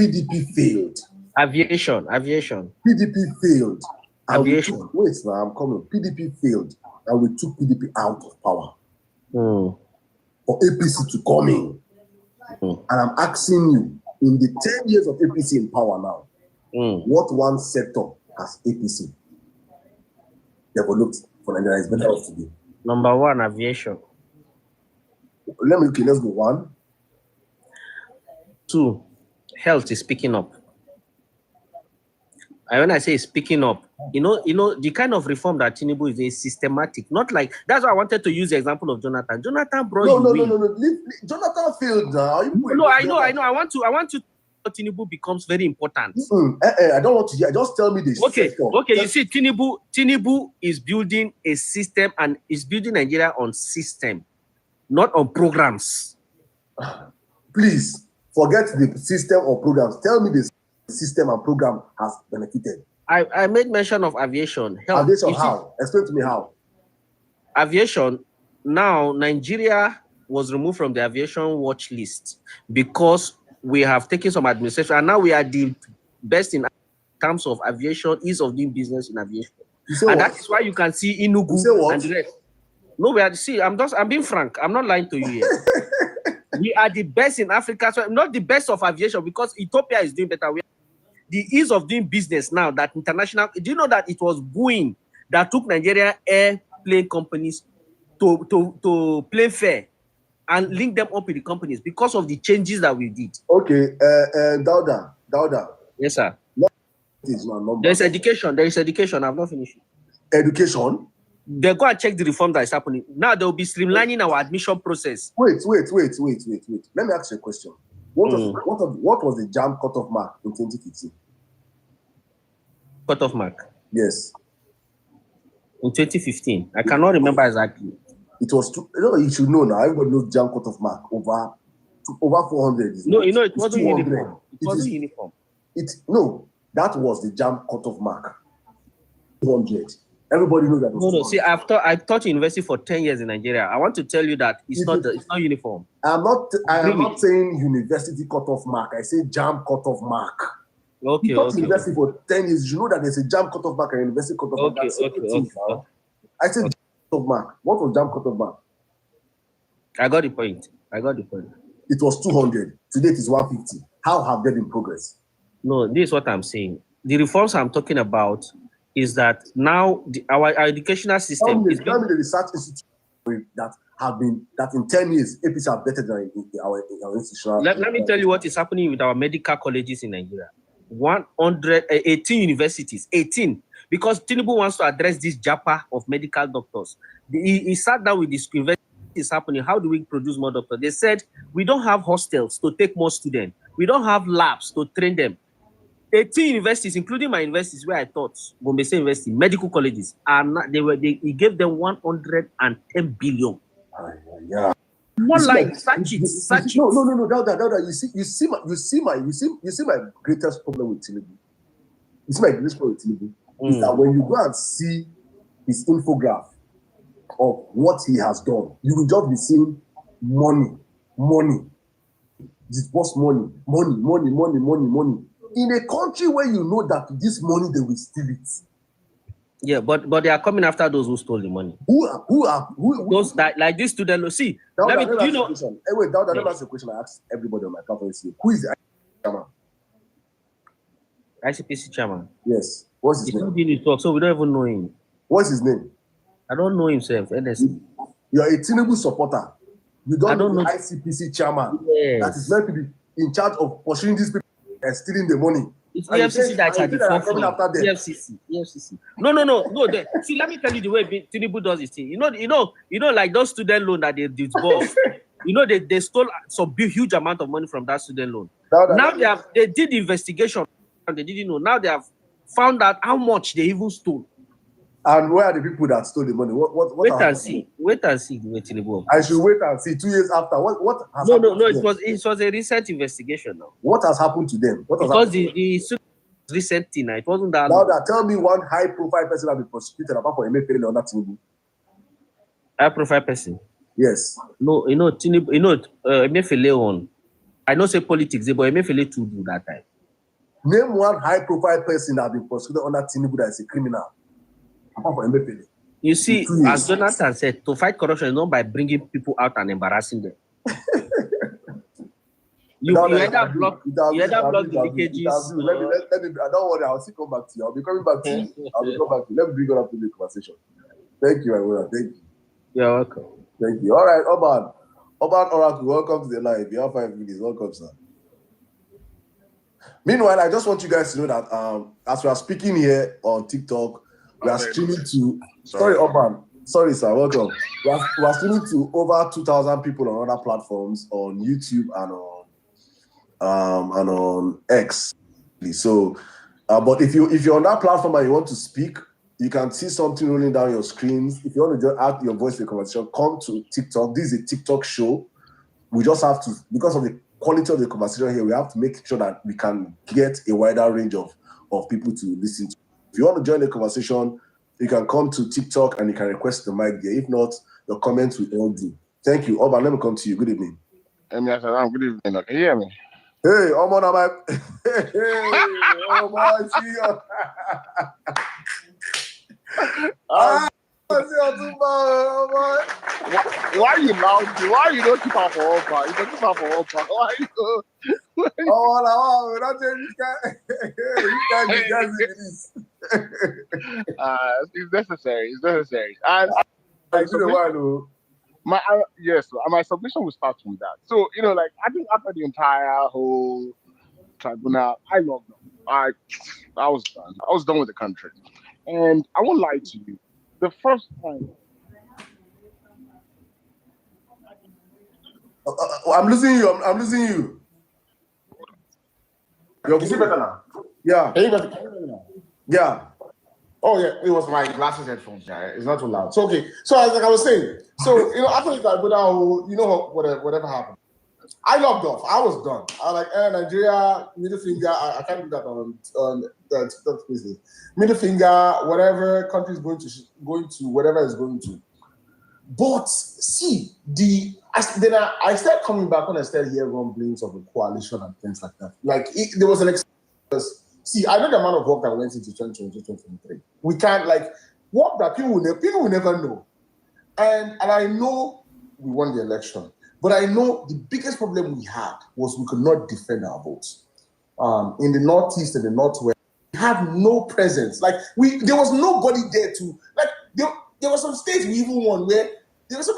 Speaker 1: PDP failed.
Speaker 4: Aviation.
Speaker 1: PDP failed.
Speaker 4: Aviation.
Speaker 1: Wait, now I'm coming. PDP failed, and we took PDP out of power for APC to come in. And I'm asking you, in the 10 years of APC in power now, what one sector has APC developed for Nigeria is better off today?
Speaker 4: Number one, aviation.
Speaker 1: Let's go one.
Speaker 4: 2, health is picking up. And when I say it's picking up, you know, the kind of reform that Tinubu is systematic, not like, that's why I wanted to use the example of Jonathan. Jonathan brought
Speaker 1: No. Jonathan failed now.
Speaker 4: I want to Tinubu becomes very important.
Speaker 1: I don't want to hear. Just tell me this.
Speaker 4: Okay. You see, Tinubu is building a system and is building Nigeria on system, not on programs.
Speaker 1: Please forget the system or programs. Tell me this system and program has benefited.
Speaker 4: I made mention of aviation. Health.
Speaker 1: Aviation, how? Explain to me how.
Speaker 4: Aviation. Now, Nigeria was removed from the aviation watch list because we have taken some administration, and now we are the best in terms of aviation, ease of doing business in aviation. And that is why you can see Enugu and the rest. No, I'm being frank. I'm not lying to you here. We are the best in Africa, so not the best of aviation because Ethiopia is doing better. The ease of doing business now that international, do you know that it was Boeing that took Nigeria airplane companies to plane fare and link them up with the companies because of the changes that we did?
Speaker 1: Okay, Dauda.
Speaker 4: Yes, sir.
Speaker 1: There
Speaker 4: is education. I've not finished.
Speaker 1: Education?
Speaker 4: They go and check the reform that is happening. Now they will be streamlining our admission process.
Speaker 1: Wait. Let me ask you a question. What was the JAMB cutoff mark in 2015?
Speaker 4: Cutoff mark?
Speaker 1: Yes.
Speaker 4: In 2015. I cannot remember exactly.
Speaker 1: It was you should know now. Everybody knows JAMB cutoff mark over 400.
Speaker 4: No, it wasn't uniform. It wasn't uniform.
Speaker 1: No, that was the JAMB cutoff mark. 200. Everybody knows that.
Speaker 4: No. See, I taught university for 10 years in Nigeria. I want to tell you that it's not uniform. I
Speaker 1: am not saying university cutoff mark. I say JAMB cutoff mark.
Speaker 4: Okay.
Speaker 1: You taught university for 10 years. You know that there's a JAMB cutoff mark and university cutoff mark. Okay. I said JAMB cutoff mark. What was JAMB cutoff mark?
Speaker 4: I got the point.
Speaker 1: It was 200. Today it is 150. How have there been progress?
Speaker 4: No, this is what I'm saying. The reforms I'm talking about is that now our educational system
Speaker 1: tell me the research institute that in 10 years APC are better than our institutional.
Speaker 4: Let me tell you what is happening with our medical colleges in Nigeria. 118 universities, 18, because Tinubu wants to address this JAPA of medical doctors. He sat down with this university is happening. How do we produce more doctors? They said we don't have hostels to take more students. We don't have labs to train them. 18 universities, including my universities where I taught, Bombay State University, medical colleges, he gave them 110 billion.
Speaker 1: Yeah.
Speaker 4: More like such it.
Speaker 1: No. Dauda. You see my greatest problem with Tinubu. Is that when you go and see his infograph of what he has done, you will just be seeing money, disburse money. In a country where you know that this money they will steal it.
Speaker 4: Yeah, but they are coming after those who stole the money.
Speaker 1: Who
Speaker 4: those that like this student? See,
Speaker 1: let me ask you a question. I asked everybody on my conference. Who is the chairman?
Speaker 4: ICPC chairman.
Speaker 1: Yes. What's his
Speaker 4: He's
Speaker 1: name?
Speaker 4: not doing his talk, so we don't even know him.
Speaker 1: What's his name?
Speaker 4: I don't know himself, honestly.
Speaker 1: You're a Tinubu supporter. You don't,
Speaker 4: I don't
Speaker 1: know
Speaker 4: know.
Speaker 1: the ICPC chairman
Speaker 4: Yes.
Speaker 1: that is meant to be in charge of pursuing these people and stealing the money.
Speaker 4: It's
Speaker 1: And you
Speaker 4: EFCC
Speaker 1: say-
Speaker 4: that's
Speaker 1: and
Speaker 4: at
Speaker 1: you
Speaker 4: the
Speaker 1: say that are coming
Speaker 4: forefront.
Speaker 1: after them.
Speaker 4: EFCC. No. See, let me tell you the way Tinubu does his thing. You know, like those student loan that they disbursed. They stole some huge amount of money from that student loan. Now they did the investigation and they didn't know. Now they have found out how much they even stole.
Speaker 1: And where are the people that stole the money? What
Speaker 4: Wait
Speaker 1: are-
Speaker 4: and see the way Tinubu.
Speaker 1: I should wait and see 2 years after. What has
Speaker 4: No.
Speaker 1: happened to
Speaker 4: It
Speaker 1: them?
Speaker 4: was a recent investigation now.
Speaker 1: What has happened to them? What has
Speaker 4: Because
Speaker 1: happened?
Speaker 4: the recent thing, it wasn't that
Speaker 1: Now
Speaker 4: long.
Speaker 1: that tell me one high profile person that been prosecuted apart from Emefiele on that Tinubu.
Speaker 4: High profile person.
Speaker 1: Yes.
Speaker 4: No, Tinubu, Emefiele on. I know say politics, but Emefiele too do that time.
Speaker 1: Name one high profile person that has been prosecuted under Tinubu that is a criminal apart from Emefiele.
Speaker 4: You see,
Speaker 1: In 2 years.
Speaker 4: as Jonathan said, to fight corruption is not by bringing people out and embarrassing them. you either block the leakages.
Speaker 1: Let me, I don't worry, I'll still come back to you. I'll be coming back to you. I'll be coming back to you. Let me bring it up to the conversation. Thank you, my brother. Thank you.
Speaker 4: You're welcome.
Speaker 1: Thank you. All right, Oban Oracle, welcome to the live. You have 5 minutes. Welcome, sir. Meanwhile, I just want you guys to know that as we are speaking here on TikTok, we are streaming to. Sorry, Oban. Sorry, sir. Welcome. We are streaming to over 2,000 people on other platforms, on YouTube and on X. So, but if you're on that platform and you want to speak, you can see something rolling down your screens. If you want to just add your voice to the conversation, come to TikTok. This is a TikTok show. We just have to, because of the quality of the conversation here, we have to make sure that we can get a wider range of people to listen to. If you want to join the conversation, you can come to TikTok and you can request the mic there. If not, your comments will all do. Thank you. Oban, let me come to you. Good evening.
Speaker 6: Good evening. Can you hear me?
Speaker 1: Hey, Oman, hey, Oman, see you.
Speaker 6: Why you loud? Why you don't keep up for Opa? You don't keep up for Opa. Why you? It's necessary. It's necessary. And my submission will start from that. So like I think after the entire whole tribunal, I logged on. I was done. I was done with the country, and I won't lie to you. The first time.
Speaker 1: I'm losing you. I'm losing you.
Speaker 7: Is it better now?
Speaker 1: Yeah.
Speaker 7: Can you hear me now?
Speaker 1: Yeah.
Speaker 7: Oh yeah, it was my glasses headphones. Yeah, it's not too loud. So okay. So as like I was saying, so after the tribunal, whatever happened, I logged off. I was done. I was like, Nigeria, middle finger. I can't do that on TikTok Spaces. Middle finger, whatever country is going to whatever is going to. But see, I started coming back when I started hearing rumblings of the coalition and things like that. Like there was an see, I know the amount of work that went into 2022, 2023. We can't work that people will never know. And I know we won the election, but I know the biggest problem we had was we could not defend our votes. In the Northeast and the Northwest, we had no presence. There was nobody there to there were some states we even won where there were so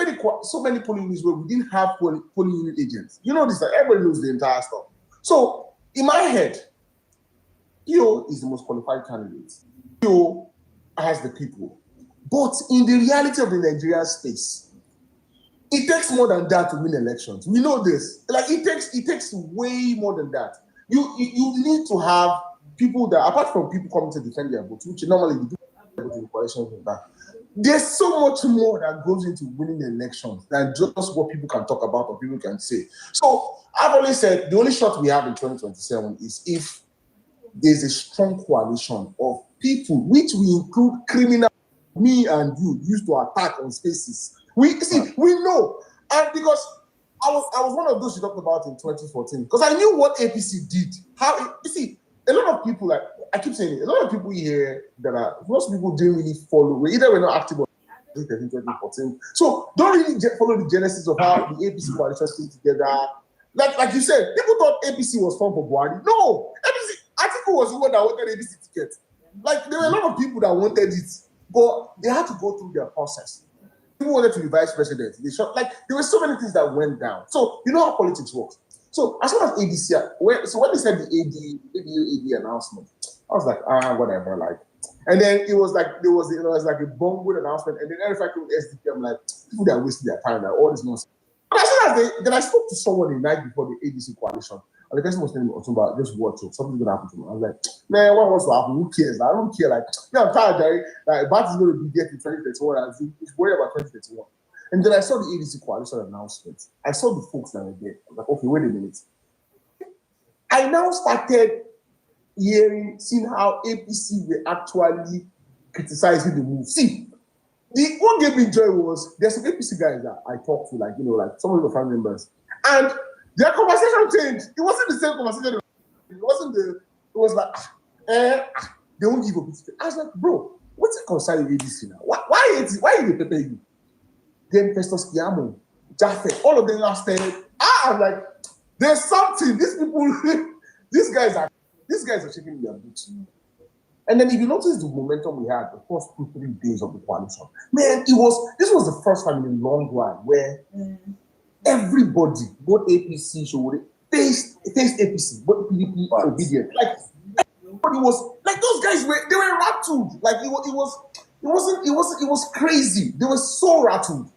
Speaker 7: many polling units where we didn't have polling unit agents. You know this, everybody knows the entire stuff. So in my head, Theo is the most qualified candidate. Theo has the people. But in the reality of the Nigerian space, it takes more than that to win elections. We know this. It takes way more than that. You need to have people that, apart from people coming to defend their votes, which normally we do in the coalition with that. There's so much more that goes into winning elections than just what people can talk about or people can say. So I've always said the only shot we have in 2027 is if there's a strong coalition of people, which we include criminals, me and you, used to attack on spaces. We know. And because I was one of those you talked about in 2014, because I knew what APC did. A lot of people, I keep saying it, a lot of people here most people didn't really follow. Either we're not active or 2014. So don't really follow the genesis of how the APC coalition came together. Like you said, people thought APC was formed for Buhari. No, APC, Atiku was the one that wanted ABC ticket. Like there were a lot of people that wanted it, but they had to go through their process. People wanted to be vice president. Like there were so many things that went down. So you know how politics works. So as far as ADC, when they said the AD announcement, I was like, whatever, like. And then it was like there was like a bungled announcement, and then every time SDP, I'm like, people that are wasting their time, like all this nonsense. But as soon as then I spoke to someone the night before the ADC coalition, and the person was telling me about just watch it, something's gonna happen to me. I was like, man, what wants to happen? Who cares? I don't care. Like, I'm tired, Jerry. Like, Bat is gonna be there in 2031, and he's worried about 2031. And then I saw the ADC coalition announcement. I saw the folks that were there. I was like, okay, wait a minute. I now started seeing how APC were actually criticizing the move. See, what gave me joy was there's some APC guys that I talked to, like, like some of the family members, and their conversation changed. It wasn't the same conversation. It was like, they won't give up. I was like, bro, what's it concern with APC now? Why is they pay you? Then Festus Kiamo, Jaffe, all of them last time. I'm like, there's something. These people, these guys are shaking their boots. And then if you notice the momentum we had the first 2-3 days of the coalition, man, this was the first time in a long while where everybody, both APC, faced APC, both PDP are obedient. Like everybody was like those guys they were rattled. Like it was crazy. They were so rattled.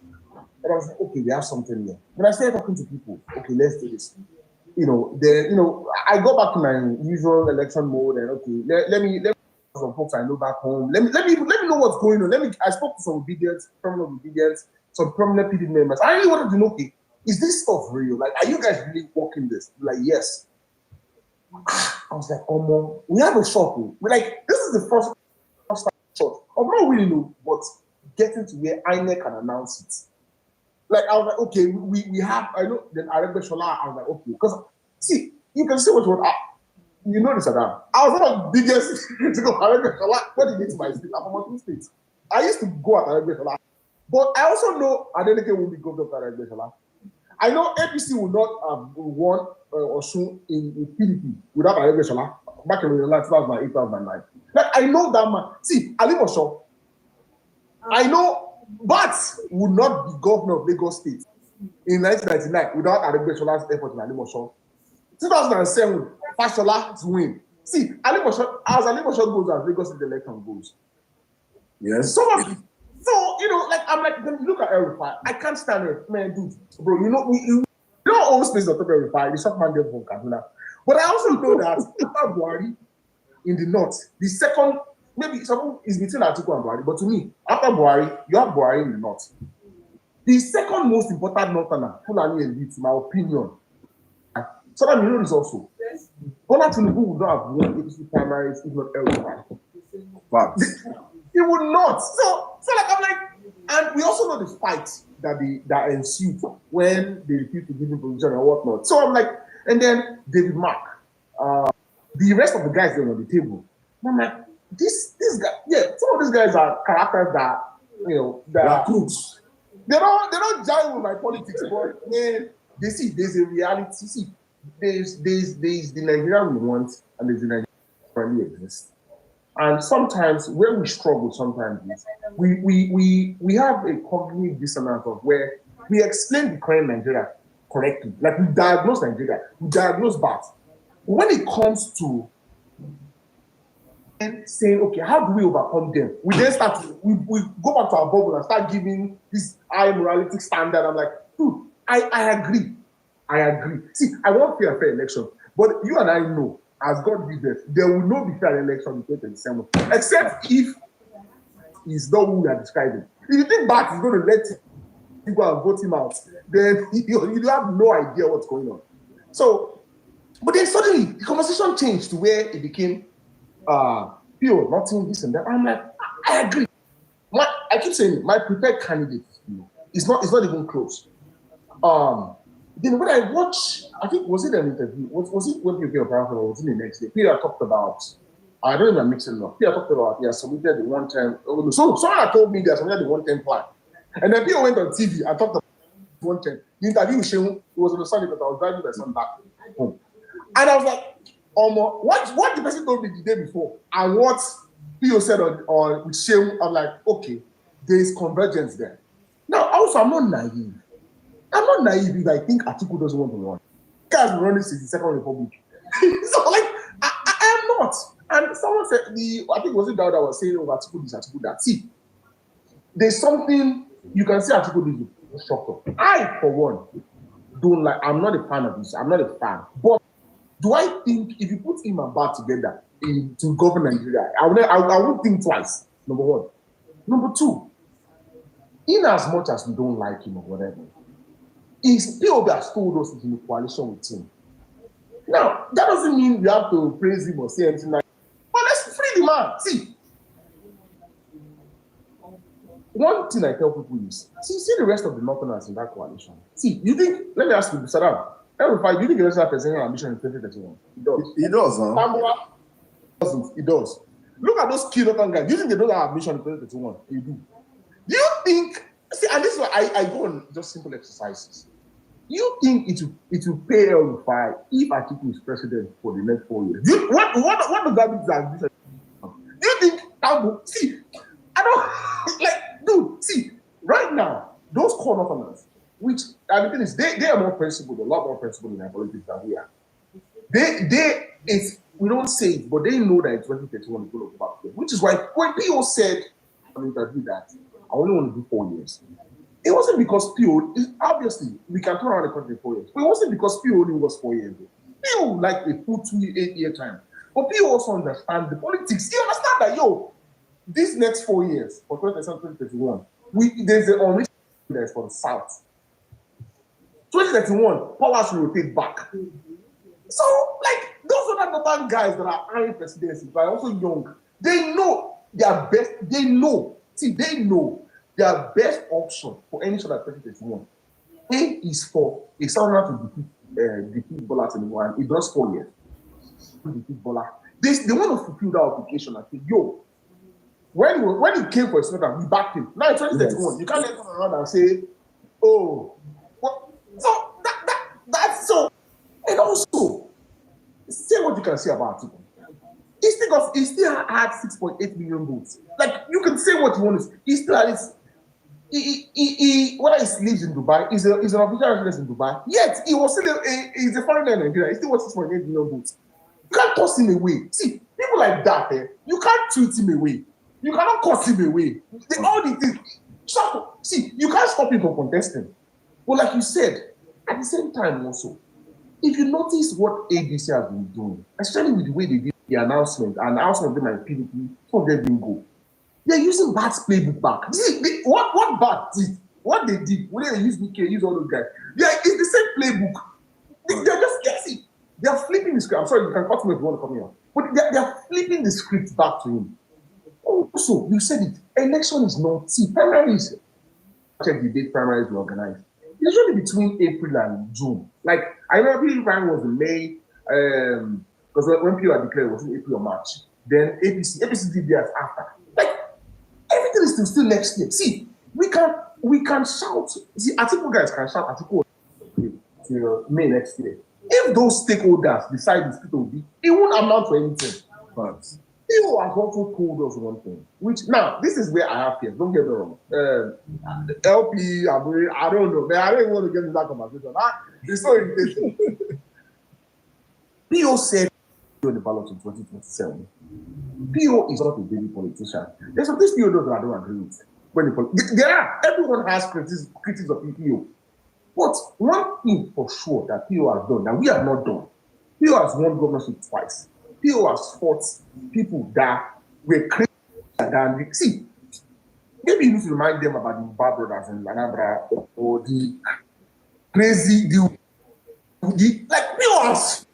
Speaker 7: And I was like, okay, we have something here. When I started talking to people, okay, let's do this. I go back to my usual election mode and okay, let me some folks I know back home. Let me know what's going on. I spoke to some prominent obedience, some prominent PD members. I really wanted to know, okay, is this stuff real? Like, are you guys really working this? Like, yes. I was like, Omo, we have a shot. We're like, this is the first shot. I'm not really know, but getting to where INEC can announce it. Like, I was like, okay, we have, I know, then Aregbe Shola, I was like, okay, because, see, you can see what you know this, Adam. I was one of the biggest to go Aregbe Shola. What did he do to my state? I'm from 2 states. I used to go at Aregbe Shola. But I also know Adeleke will be governor of Aregbe Shola. I know APC will not have won or soon in PDP without Aregbe Shola back in 2008, 2009. Like, I know that man. See, Ali Mosho, I know Bat would not be governor of Lagos State in 1999 without Aregbe Shola's effort in Ali Mosho. 2007, Fashola to win. See, as Ali Mosho goes as Lagos State election goes.
Speaker 1: Yes.
Speaker 7: So, like, I'm like, when you look at El-Rufai, I can't stand it. Man, dude, bro, we don't own space on top of El-Rufai. The short man there from Kaduna. But I also know that after Buhari in the north, the second, maybe someone is between Atiku and Buhari, but to me, after Buhari, you have Buhari in the north. The second most important northerner, Fulani elite, in my opinion, so that you know this also. Bola Tinubu would not have won APC primaries if not El-Rufai.
Speaker 1: But
Speaker 7: He would not. So like I'm like, and we also know the fight that ensued when they refused to give him position and whatnot. So I'm like, and then David Mark, the rest of the guys there on the table. And I'm like, this guy, yeah, some of these guys are characters that that
Speaker 1: are crooks.
Speaker 7: They don't jive with my politics, but man, they see there's a reality. See, there's the Nigerian we want, and there's the Nigerian that currently exists. And sometimes where we struggle sometimes is we have a cognitive dissonance of where we explain the current Nigeria correctly. Like we diagnose Nigeria, we diagnose that. When it comes to saying, okay, how do we overcome them? We then start we go back to our bubble and start giving this high morality standard. I'm like, dude, I agree. See, I want fair election, but you and I know, as God be there will not be fair election in 2027, except if it's not who we are describing. If you think back, he's going to let you go and vote him out, then you have no idea what's going on. So, but then suddenly the conversation changed to where it became pure, nothing, this and that. I'm like, I agree. I keep saying my prepared candidate, it's not even close. Then when I watch, I think, was it an interview? Was it when you or was it the next day? Peter talked about, I don't know if I'm mixing it up. Peter talked about, he has submitted the one-time, so someone told me they submitted the one-time plan. And then Peter went on TV and talked about one-time. The interview with Shehu, it was on the Sunday because I was driving my son back home. And I was like, what the person told me the day before and what Theo said on with shame, I'm like, okay, there is convergence there. Now, also, I'm not naive. I'm not naive if I think Atiku doesn't want to run. Guys been running since the Second Republic. So, like, I am not. And someone said, I think it was it Dawda was saying, oh, Atiku this, Atiku that. See, there's something, you can see Atiku this structure. I, for one, don't like, I'm not a fan of this. I'm not a fan. But do I think if you put him and Bat together to govern Nigeria, I won't think twice, number one. Number two, in as much as we don't like him or whatever, is POB has told us he's in a coalition with him. Now, that doesn't mean we have to praise him or say anything like that. But let's free the man. See, one thing I tell people is, see the rest of the Northerners in that coalition. See, you think, let me ask you, Saddam, you think the rest of that presidential ambition in 2031? It does.
Speaker 1: He does, huh?
Speaker 7: Tambua doesn't. It does. Look at those key Northern guys. You think they don't have ambition in 2031? They do. Do you think, see, and this is why I go on just simple exercises. You think it will pay El-Rufai if Atiku is president for the next 4 years? What does that mean to ambition? Do you think Tambo? See, I don't like, dude. See, right now, those core Northerners, which and the thing is, they are more principled, a lot more principled in their politics than we are. We don't say it, but they know that in 2031 is going to go back there. Which is why when PO said on interview that I only want to do 4 years, it wasn't because PO, obviously, we can turn around the country in 4 years, but it wasn't because PO only was 4 years ago. PO like a full 8 year time. But PO also understands the politics. He understands that, these next 4 years, for 2021, there's an unreached that's for the South. 2031, power should rotate back. So, like, those other Northern guys that are eyeing presidency, but are also young, they know their best, they know their best option for any sort of 2031. A is for a southerner to defeat Bola Tinubu, and it does 4 years. Defeat Bola. They want to fulfill that obligation and say, when he came for a southern, we backed him. Now in 2031, you can't come around and say, oh, what? So that's so. And also, say what you can say about Atiku. He still had 6.8 million votes. Like, you can say what you want to say. He still had whether he lives in Dubai, he's an official resident in Dubai, yet he was still he's a foreigner in Nigeria. He still was 6.8 million votes. You can't toss him away. See, people like that, you can't tweet him away. You cannot toss him away. All the things. See, you can't stop him from contesting. But like you said, at the same time also, if you notice what ADC has been doing, especially with the way they did the announcement, and some of them are PDP, some of them didn't go. They're using Bat's playbook back. See, what Bat did, what they did, when they use BK, use all those guys, it's the same playbook. They're just guessing. They're flipping the script. I'm sorry, you can cut me if you want to come here. But they're flipping the script back to him. Also, you said it, election is not, primaries. Check the date primaries were organized. It's usually between April and June. Like, I remember the primary was in May, because when people are declared, it was in April or March. Then APC did theirs after. Like, everything is still next year. See, we can shout. See, Atiku guys can shout Atiku till May next year. If those stakeholders decide the split will be, it won't amount to anything. But people have also told us one thing, which now this is where I have fears. Don't get me wrong. LP, I don't know, man. I don't even want to get into that conversation. It's so irritating. PO said on the ballot in 2027. PO is not a baby politician. There's some things PO does that I don't agree with. Everyone has critics of PO. But one thing for sure that PO has done that we have not done, PO has won governorship twice. PO has fought people that were crazy than see. Maybe you need to remind them about the Bad Brothers in Anambra or the crazy like PO has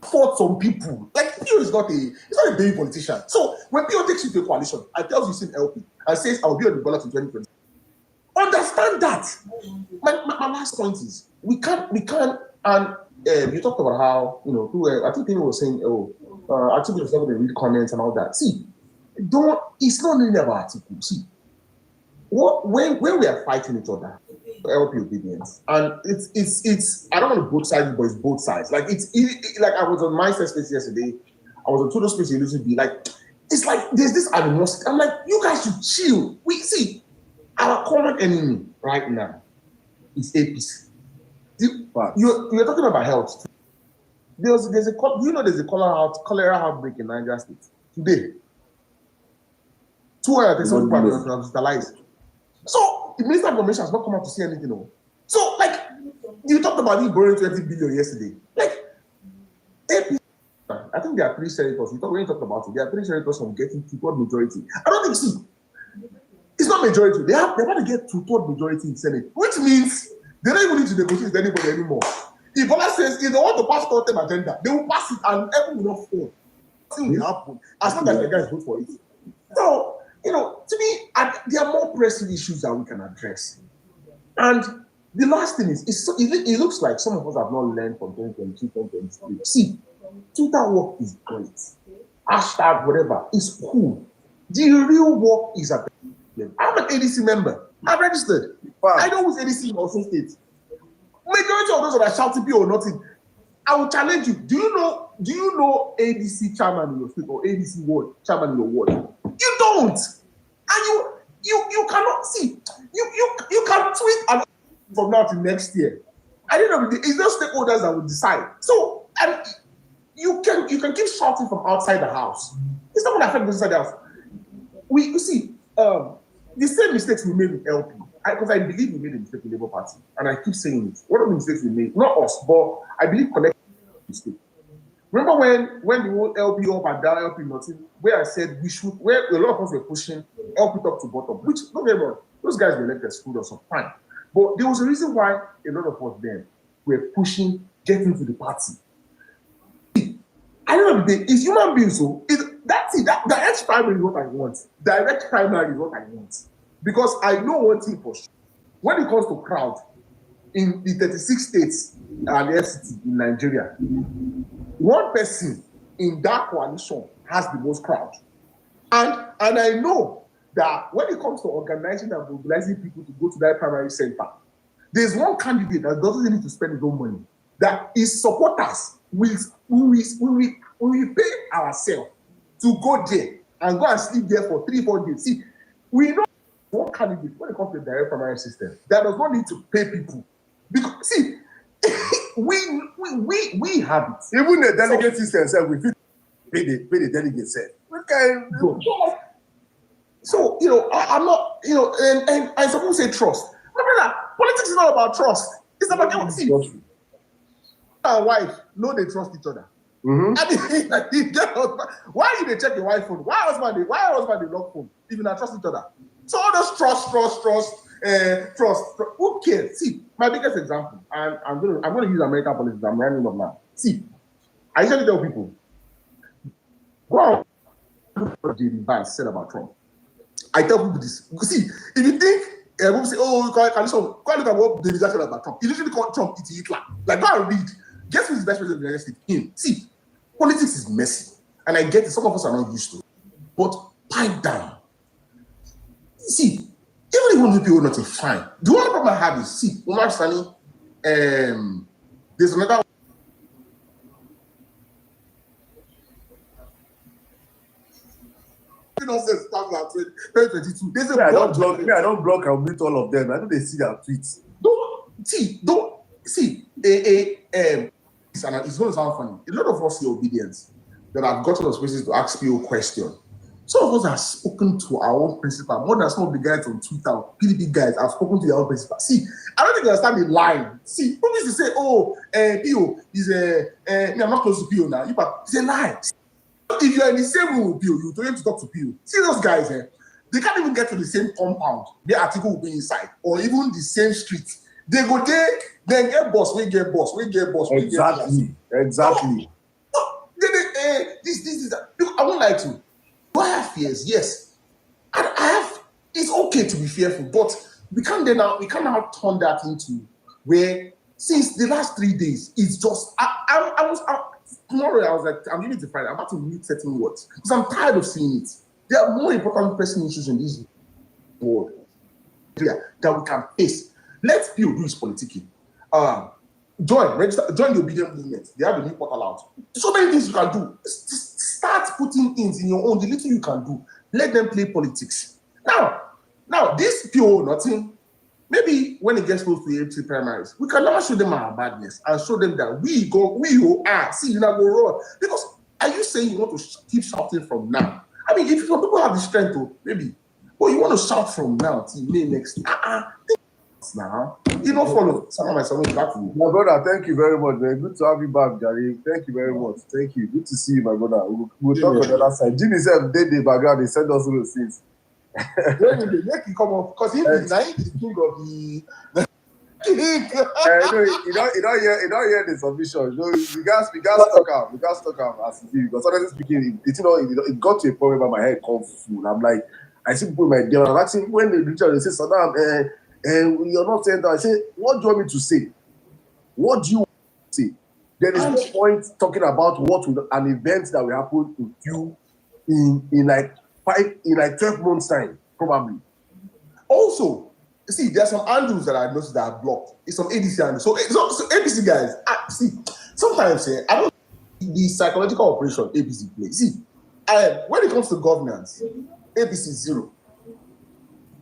Speaker 7: fought some people. Like PO is not a baby politician. So when PO takes you to a coalition and tells you sing LP and says I'll be on the ballot in 2020, understand that. My last point is we can't and you talked about how I think people were saying Atiku is not going to read comments and all that. See, it's not really about Atiku. See, when we are fighting each other, LP obedience, and it's I don't want to both sides, but it's both sides. Like like I was on my space yesterday, I was on Twitter space yesterday. Like it's like there's this animosity. I'm like, you guys should chill. We see our common enemy right now is APC. You're talking about health. There's a cholera outbreak in Niger State today. 200 people have been hospitalized. So the Minister of Information has not come out to say anything. No. So like you talked about you borrowing 20 billion yesterday. Like I think there are 3 senators. When you talked about it, there are 3 senators from getting 2/3 majority. I don't think it's not majority. They're about to get 2/3 majority in Senate, which means they don't even need to negotiate with anybody anymore. If Bola says if they want to pass 4-term agenda, they will pass it and everyone will not fall. Nothing will happen as long as the guys vote for it. So, to me, there are more pressing issues that we can address. And the last thing is, it looks like some of us have not learned from 2022, 2023. See, Twitter work is great. Hashtag whatever is cool. The real work is at the end. I'm an ADC member. I'm registered. I know who's ADC in Osun State. Majority of those that are shouting P or nothing. I will challenge you. Do you know ADC chairman in your state or ADC ward chairman in your ward? You don't. And you cannot see. You can tweet and from now to next year. I don't know. It's those stakeholders that will decide. So you can keep shouting from outside the house. It's not going to affect those inside the house. You see, the same mistakes we made with LP. Because I believe we made a mistake in the Labour Party, and I keep saying it. One of the mistakes we made, not us, but I believe collective mistake. Remember when the whole LP up and down, LP nothing, where I said where a lot of us were pushing LP top to bottom, which don't get me wrong, those guys were elected, screwed us up, fine. But there was a reason why a lot of us then were pushing getting to the party. I don't know, it's human beings, so that's it. That direct primary is what I want. Direct primary is what I want. Because I know one thing for sure. When it comes to crowd, in the 36 states and the FCT in Nigeria, one person in that coalition has the most crowd. And I know that when it comes to organizing and mobilizing people to go to that primary center, there's one candidate that doesn't need to spend his own money, that his supporters will pay ourselves to go there and go and sleep there for 3-4 days. See, we know one candidate when it comes to the direct primary system that does not need to pay people. Because see, we have it.
Speaker 1: Even the delegate system said we fit pay the delegate said. Okay. So I'm not, and I suppose say trust. Remember that politics is not about trust. It's about see. And wife know they trust each other. Mm-hmm. I mean, why do they check your wife phone? Why husband they lock phone? If you not trust each other. So all those trust. Who cares? See, my biggest example, and I'm gonna use American politics. I'm running up now. See, I usually tell people, wow, what J.D. Vance said about Trump. I tell people this. See, if you think people say, oh, you can look at what J.D. Vance said about Trump. He literally called Trump it's Hitler. Like, go and read. Guess who's the best president of the United States? Him. See, politics is messy, and I get it. Some of us are not used to it. But pipe down. See, even if you want to people nothing, fine. The only problem I have is, see, Omar Sani, there's another nonsense starts at 2022. There's a I don't block and mute all of them. I know they see their tweets.
Speaker 7: Don't see. It's going to sound funny. A lot of us see obedience that have gotten us places to ask people questions. Some of us have spoken to our own principal more than some of the guys on Twitter, PDP guys have spoken to their own principal. See, I don't think you understand the line. See, who used to say, oh, Pio is I'm not close to Pio now. It's a lie. If you're in the same room with Pio, you told him to talk to Pio. See those guys, they can't even get to the same compound. Their article will be inside, or even the same street. They go there, then get boss, we get boss.
Speaker 1: Exactly.
Speaker 7: This is that. Look, I won't lie to you. Do I have fears? Yes. I have. It's okay to be fearful, but we can't now turn that into where since the last 3 days it's just tomorrow I was like, I'm giving it to Friday. I'm about to read certain words because I'm tired of seeing it. There are more important pressing issues in this world that we can face. Let PO do his politicking. Join the obedient movement. They have a new portal out. So many things you can do. Start putting in your own, the little you can do. Let them play politics. Now this PO nothing. Maybe when it gets close to the APC primaries, we can never show them our badness and show them that we who are, see, you now go run. Because are you saying you want to keep shouting from now? I mean, if some people have the strength to, maybe, but you want to shout from now till May next year. Now, you don't follow. Some of my son back to you.
Speaker 1: My brother, thank you very much, man. Good to have you back, Gary. Thank you very much. Thank you. Good to see you, my brother. We'll talk on the other side. Jimmy said, did the background, they sent us those things.
Speaker 7: When they make it come up, because he's the king of the.
Speaker 1: You don't hear the submission. We got stuck out as it is. Because honestly speaking, it got to a point where my head come full. I'm like, I see people in my day, I'm asking when they reach out, they say, Saddam, you're not saying that. I say, what do you want me to say? What do you want to say? There is no point talking about an event that will happen to you in like 12 months time, probably.
Speaker 7: Also, see, there are some handles that I noticed that are blocked. It's some ADC handles. So APC guys, see, sometimes I don't the psychological operation APC plays. See, when it comes to governance, APC is 0.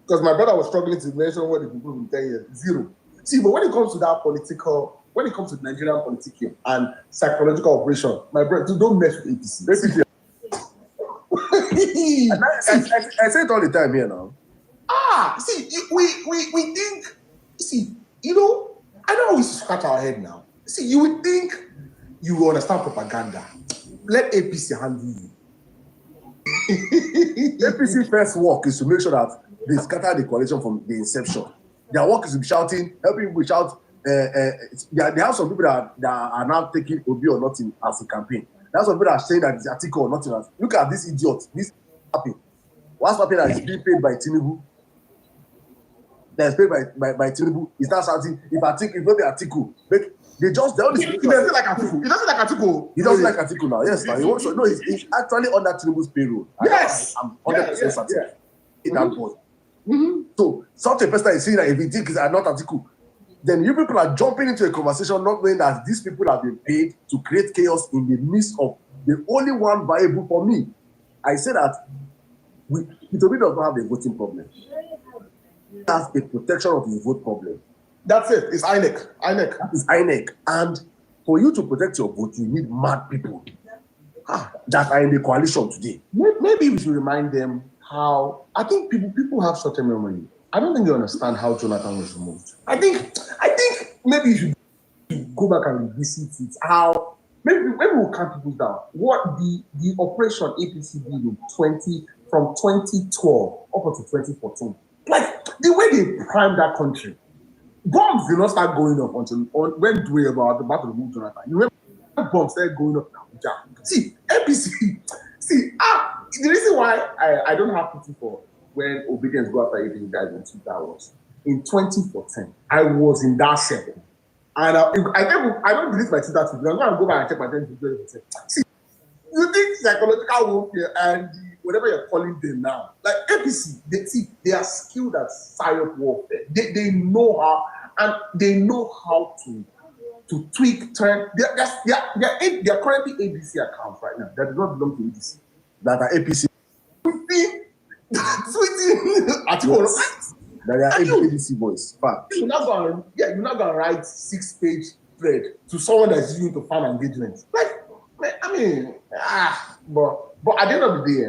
Speaker 7: Because my brother was struggling to mention what the people in 10 years, 0. See, but when it comes to that when it comes to Nigerian politics and psychological operation, my brother, don't mess with APC.
Speaker 1: I say it all the time here now.
Speaker 7: See, we think, see, I know we scratch our head now. See, you would think you will understand propaganda. Let APC handle you.
Speaker 1: APC first work is to make sure that they scatter the coalition from the inception. Their work is to be shouting, helping people shout. They have some people that are now taking Obi or nothing as a campaign. That's some people that are saying that it's article or nothing else. Look at this idiot. This happening. What's happening that is being paid by Tinubu? That is paid by Tinubu. He's not shouting. If not the article, they only
Speaker 7: He doesn't like article. He doesn't like article.
Speaker 1: He doesn't like article now. Yes, now he wants. No, he's actually under Tinubu's payroll.
Speaker 7: Yes,
Speaker 1: I'm 100% certain. That boy.
Speaker 7: Mm-hmm.
Speaker 1: So such a person is saying that if he thinks are not article, then you people are jumping into a conversation not knowing that these people have been paid to create chaos in the midst of the only one viable for me. I say that Itobi does not have a voting problem. He has a protection of his vote problem.
Speaker 7: That's it. It's INEC.
Speaker 1: That is INEC. And for you to protect your vote, you need mad people that are in the coalition today.
Speaker 7: Maybe we should remind them how. I think people have short-term memory. I don't think they understand how Jonathan was removed. I think maybe you should go back and revisit it. How maybe we'll calm people down. What the operation APC did from 2012 up until 2014. Like the way they primed that country. Bombs did not start going up until when we were about to remove Jonathan. You remember bombs started going up now. See, APC. See, the reason why I don't have pity for when obedience go after APC guys in 2000 in 2014, I was in that circle. And I don't delete my Twitter feed. I'm going to go back and check my 10%. See, you think psychological warfare and whatever you're calling them now, like APC, they are skilled at silent warfare. They know how, and they know how to tweak, turn. They're currently APC accounts right now that do not belong to APC.
Speaker 1: That are APC.
Speaker 7: Tweeting article.
Speaker 1: That are APC boys. Fact.
Speaker 7: You're not gonna write 6-page thread to someone that's using to farm engagement. Like, I mean, but at the end of the day,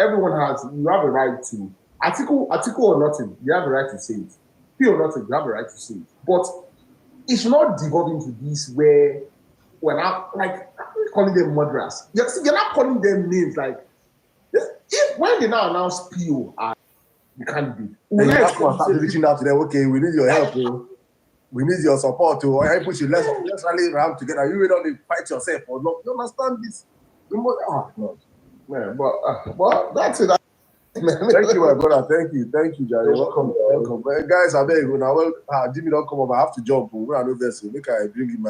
Speaker 7: everyone you have a right to article or nothing. You have a right to say it. P or nothing, you have a right to say it. But it should not devolve into this where we're not like calling them murderers. You're not calling them names like when they now announce PO as the candidate.
Speaker 1: And you have to start reaching out to them. Okay, we need your help. We need your support. Or I push you. Let's rally around together. You will only fight yourself or not. You understand this?
Speaker 7: God. Man, but that's it.
Speaker 1: Thank you, my brother. Thank you, Jerry. Welcome. Guys, I beg you now. Jimmy, don't come up. I have to jump. We're not vessel. Make I bring in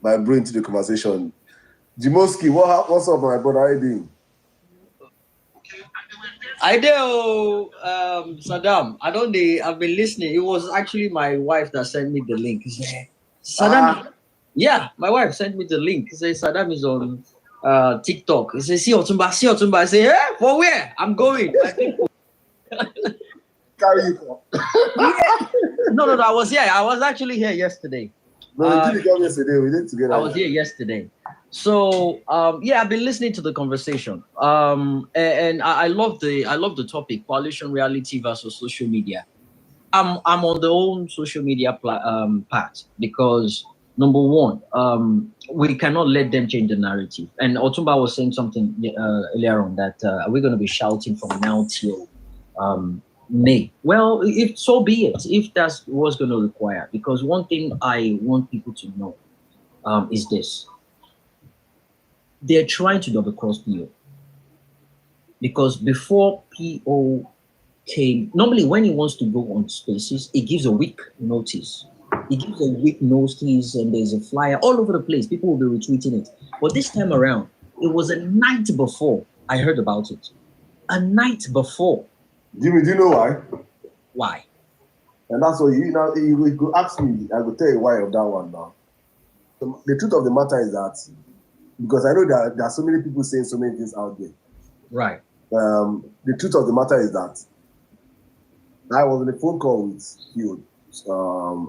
Speaker 1: my brain to the conversation. Jimoski, what's up, my brother? How you doing?
Speaker 8: I do, Saddam. I've been listening. It was actually my wife that sent me the link. She said, Saddam. Yeah, my wife sent me the link. She said Saddam is on TikTok. He said, see Otumba, see Otumba. I say, for where? I'm going. I think
Speaker 7: Carry you for.
Speaker 8: no. I was here. I was actually here yesterday.
Speaker 1: No, you didn't come yesterday. We did together.
Speaker 8: I was here yesterday. So yeah, I've been listening to the conversation. And I love the topic, coalition reality versus social media. I'm on the own social media path because number one, we cannot let them change the narrative. And Otumba was saying something earlier on that we're going to be shouting from now till May. Well, if so be it, if that's what's going to require, because one thing I want people to know is this: they're trying to double cross PO, because before PO came, normally when he wants to go on spaces, he gives a week notice. He gives a week notice, and there's a flyer all over the place. People will be retweeting it. But this time around, it was a night before I heard about it. A night before.
Speaker 1: Jimmy, do you know why?
Speaker 8: Why?
Speaker 1: And that's what you could ask me. I will tell you why of that one now. The truth of the matter is that, because I know that there are so many people saying so many things out there.
Speaker 8: Right.
Speaker 1: The truth of the matter is that I was on a phone call with Field,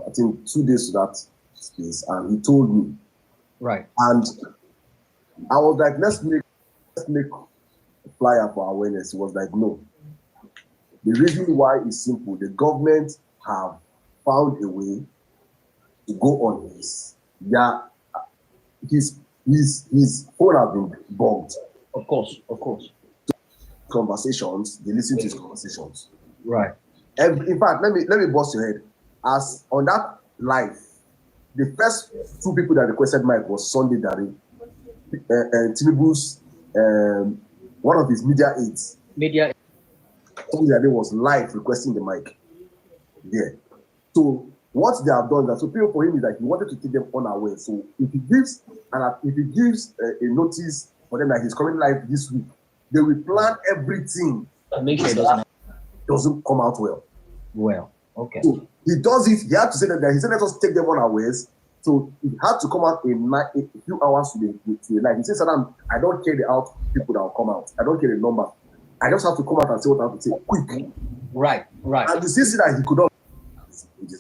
Speaker 1: I think 2 days to that space, and he told me.
Speaker 8: Right.
Speaker 1: And I was like, let's make a flyer for awareness. He was like, no. The reason why is simple. The government have found a way to go on his phone has been bugged.
Speaker 8: Of course.
Speaker 1: Conversations, they listen to his conversations.
Speaker 8: Right.
Speaker 1: In fact, let me bust your head. As on that live, the first 2 people that requested mic was Sunday Dari, Tinubu's one of his media aides. Sunday Dari was live requesting the mic. Yeah. So what they have done, that so people for him is that he wanted to take them unaware. So if he gives a notice for them that he's coming live this week, they will plan everything.
Speaker 8: Make sure it
Speaker 1: doesn't come out well.
Speaker 8: Well, okay.
Speaker 1: So he does it. He had to say that he said, let us take them unawares. So it had to come out a few hours to the night. He said, Saddam, I don't care the out people that will come out. I don't care the number. I just have to come out and say what I have to say quick.
Speaker 8: Right.
Speaker 1: And the CC that he could not.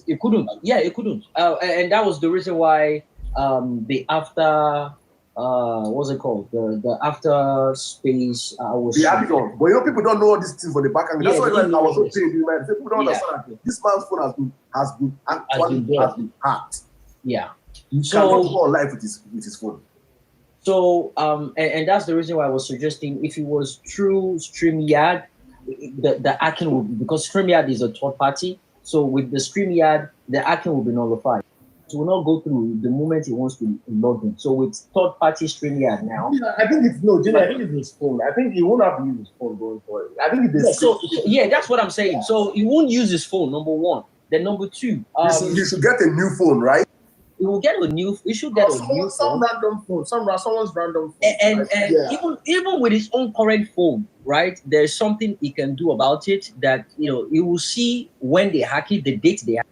Speaker 8: It couldn't. Yeah, it couldn't. And that was the reason why the after what's it called? The after space was
Speaker 1: the action. But people don't know all these things for the back end. That's why I was so saying, people don't understand that this man's phone has been hacked.
Speaker 8: Yeah.
Speaker 1: You cannot go on live with his phone.
Speaker 8: So and that's the reason why I was suggesting if it was through StreamYard, the hacking would be, because StreamYard is a third party. So with the StreamYard, the hacking will be nullified. It will not go through the moment he wants to log in. So with third-party StreamYard now,
Speaker 7: I think it's his phone. I think he won't have to use his phone going forward. I think
Speaker 8: yeah, that's what I'm saying. So he won't use his phone. Number one. Then number two,
Speaker 1: he should get a new phone, right?
Speaker 8: He will get a new. He should get
Speaker 7: some random phone. Someone's random phone.
Speaker 8: And even with his own current phone, right? There's something he can do about it that he will see when they hack it, the date they hack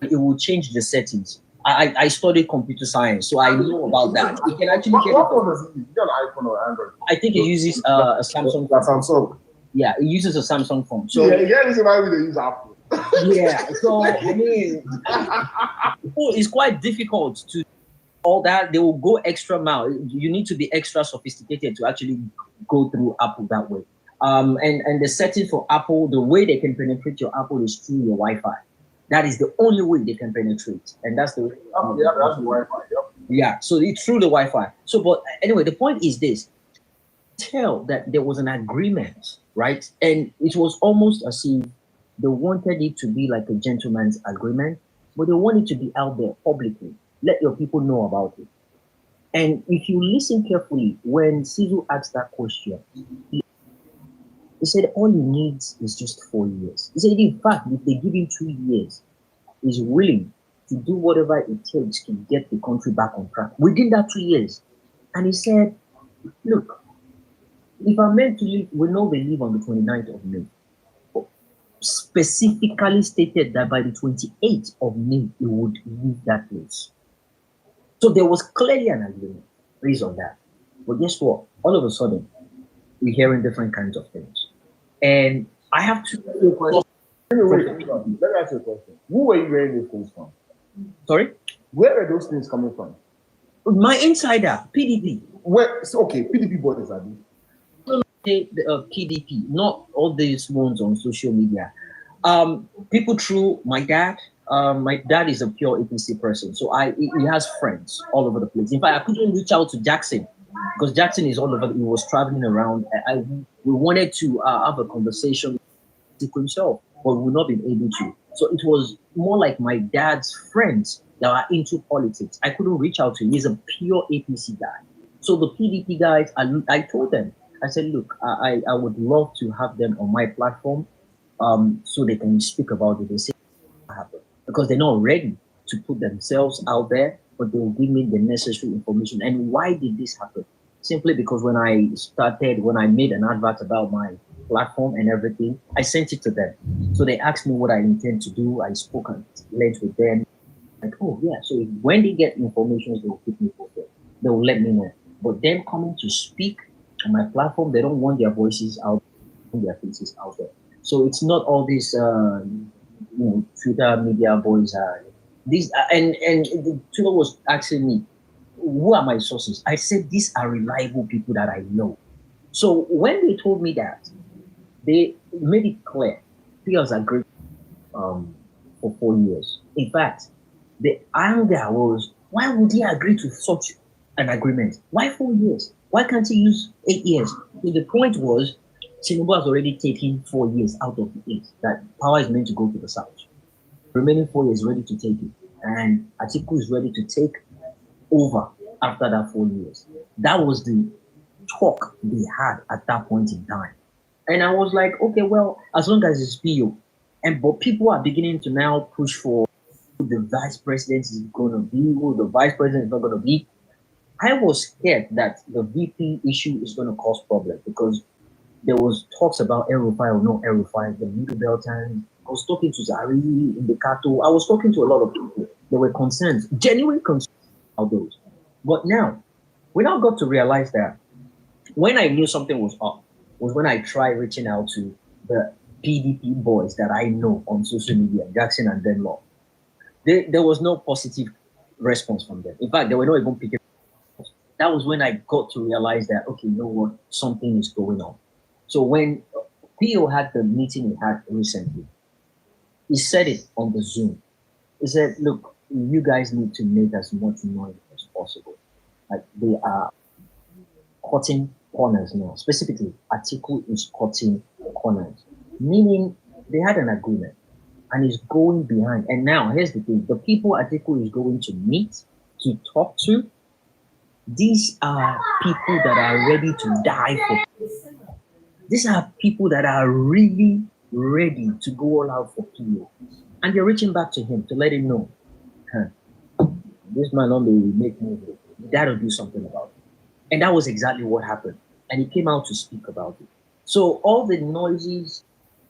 Speaker 8: it, it will change the settings. I studied computer science, so I know about that. He can actually get.
Speaker 7: What phone does he use? Is it an iPhone or Android?
Speaker 8: I think he uses a Samsung phone.
Speaker 1: Samsung.
Speaker 8: Yeah, he uses a Samsung phone. So
Speaker 7: yeah, reason why we use Apple.
Speaker 8: Yeah, so I mean, it's quite difficult to all that. They will go extra mile. You need to be extra sophisticated to actually go through Apple that way. And the setting for Apple, the way they can penetrate your Apple is through your Wi-Fi. That is the only way they can penetrate, and that's the way.
Speaker 7: Yeah, that's the Wi-Fi. Yep.
Speaker 8: Yeah, so it's through the Wi-Fi. So, but anyway, the point is this: tell that there was an agreement, right? And it was almost as if they wanted it to be like a gentleman's agreement, but they want it to be out there publicly. Let your people know about it. And if you listen carefully, when Sizu asked that question, he said all he needs is just 4 years. He said, in fact, if they give him 2 years, he's willing to do whatever it takes to get the country back on track within that 2 years. And he said, look, If I'm meant to leave, we know they leave on the 29th of May. Specifically stated that by the 28th of May, it would leave that place. So there was clearly an agreement based on that. But guess what? All of a sudden, we're hearing different kinds of things. And I have to questions.
Speaker 7: Let me ask you a question. Who were you hearing those things from?
Speaker 8: Sorry?
Speaker 7: Where are those things coming from?
Speaker 8: My insider, PDP.
Speaker 7: Where? So, okay, PDP bodies are
Speaker 8: The PDP, not all these ones on social media. People through my dad. My dad is a pure APC person, so he has friends all over the place. In fact, I couldn't reach out to Jackson because Jackson is all over. He was traveling around. We wanted to have a conversation with himself, but we've not been able to. So it was more like my dad's friends that are into politics. I couldn't reach out to him. He's a pure APC guy. So the PDP guys, I told them, I said, look, I would love to have them on my platform so they can speak about it. They say what happened because they're not ready to put themselves out there, but they will give me the necessary information. And why did this happen? Simply because when I made an advert about my platform and everything, I sent it to them. So they asked me what I intend to do. I spoke at length with them. Like, oh yeah, so when they get information, they will keep me posted. They will let me know. But them coming to speak on my platform, they don't want their voices out, their faces out there. So it's not all these Twitter media boys are these. And Twitter was asking me, who are my sources? I said these are reliable people that I know. So when they told me that, they made it clear. Peers are great for 4 years. In fact, the anger was, why would he agree to such an agreement? Why 4 years? Why can't he use 8 years? So the point was, Tinubu has already taken 4 years out of the 8. That power is meant to go to the south. The remaining 4 years ready to take it. And Atiku is ready to take over after that 4 years. That was the talk they had at that point in time. And I was like, okay, well, as long as it's PO. But people are beginning to now push for who the vice president is going to be, who the vice president is not going to be. I was scared that the VP issue is going to cause problems because there was talks about El-Rufai or no El-Rufai, the Middle Belt time. I was talking to Zari in the Kato. I was talking to a lot of people. There were concerns, genuine concerns about those. But now, we now got to realize that when I knew something was up, was when I tried reaching out to the PDP boys that I know on social media, Jackson and Denlaw. There was no positive response from them. In fact, they were not even picking up. That was when I got to realize that, okay, you know what, something is going on. So when PO had the meeting he had recently, he said it on the Zoom. He said, look, you guys need to make as much noise as possible. Like they are cutting corners now. Specifically, Atiku is cutting corners. Meaning they had an agreement and he's going behind. And now here's the thing. The people Atiku is going to meet, to talk to, these are people that are ready to die for. These are people that are really ready to go all out for PO. And they're reaching back to him to let him know, this man only will make me. You gotta do something about it. And that was exactly what happened. And he came out to speak about it. So all the noises,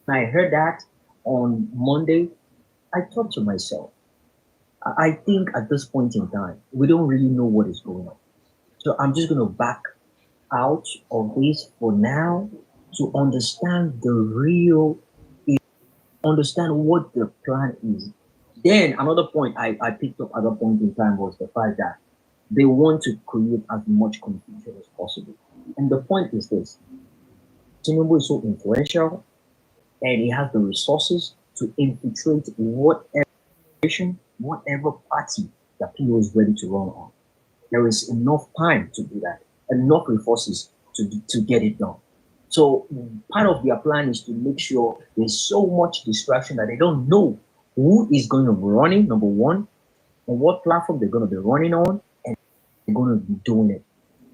Speaker 8: when I heard that on Monday, I thought to myself, I think at this point in time, we don't really know what is going on. So I'm just going to back out of this for now to understand the real, understand what the plan is. Then another point I picked up at that point in time was the fact that they want to create as much confusion as possible. And the point is this: Tinubu is so influential and he has the resources to infiltrate whatever party that PO is ready to run on. There is enough time to do that, enough resources to get it done. So part of their plan is to make sure there's so much distraction that they don't know who is going to be running, number one, on what platform they're going to be running on, and they're going to be doing it.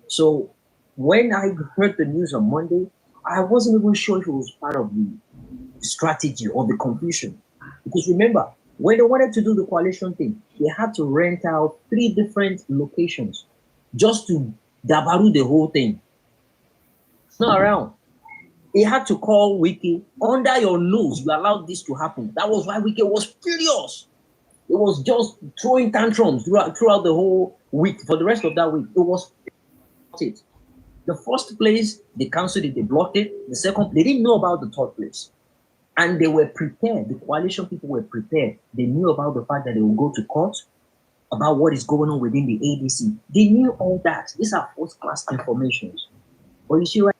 Speaker 8: So when I heard the news on Monday, I wasn't even sure if it was part of the strategy or the confusion. Because remember, when they wanted to do the coalition thing, they had to rent out 3 different locations just to dabaru the whole thing. Not around. He had to call Wiki under your nose. You allowed this to happen. That was why Wiki was furious. It was just throwing tantrums throughout the whole week. For the rest of that week, it was it. The first place, they cancelled it, they blocked it. The second, they didn't know about the third place. And they were prepared. The coalition people were prepared. They knew about the fact that they would go to court, about what is going on within the ADC. They knew all that. These are first-class information. But you see, right,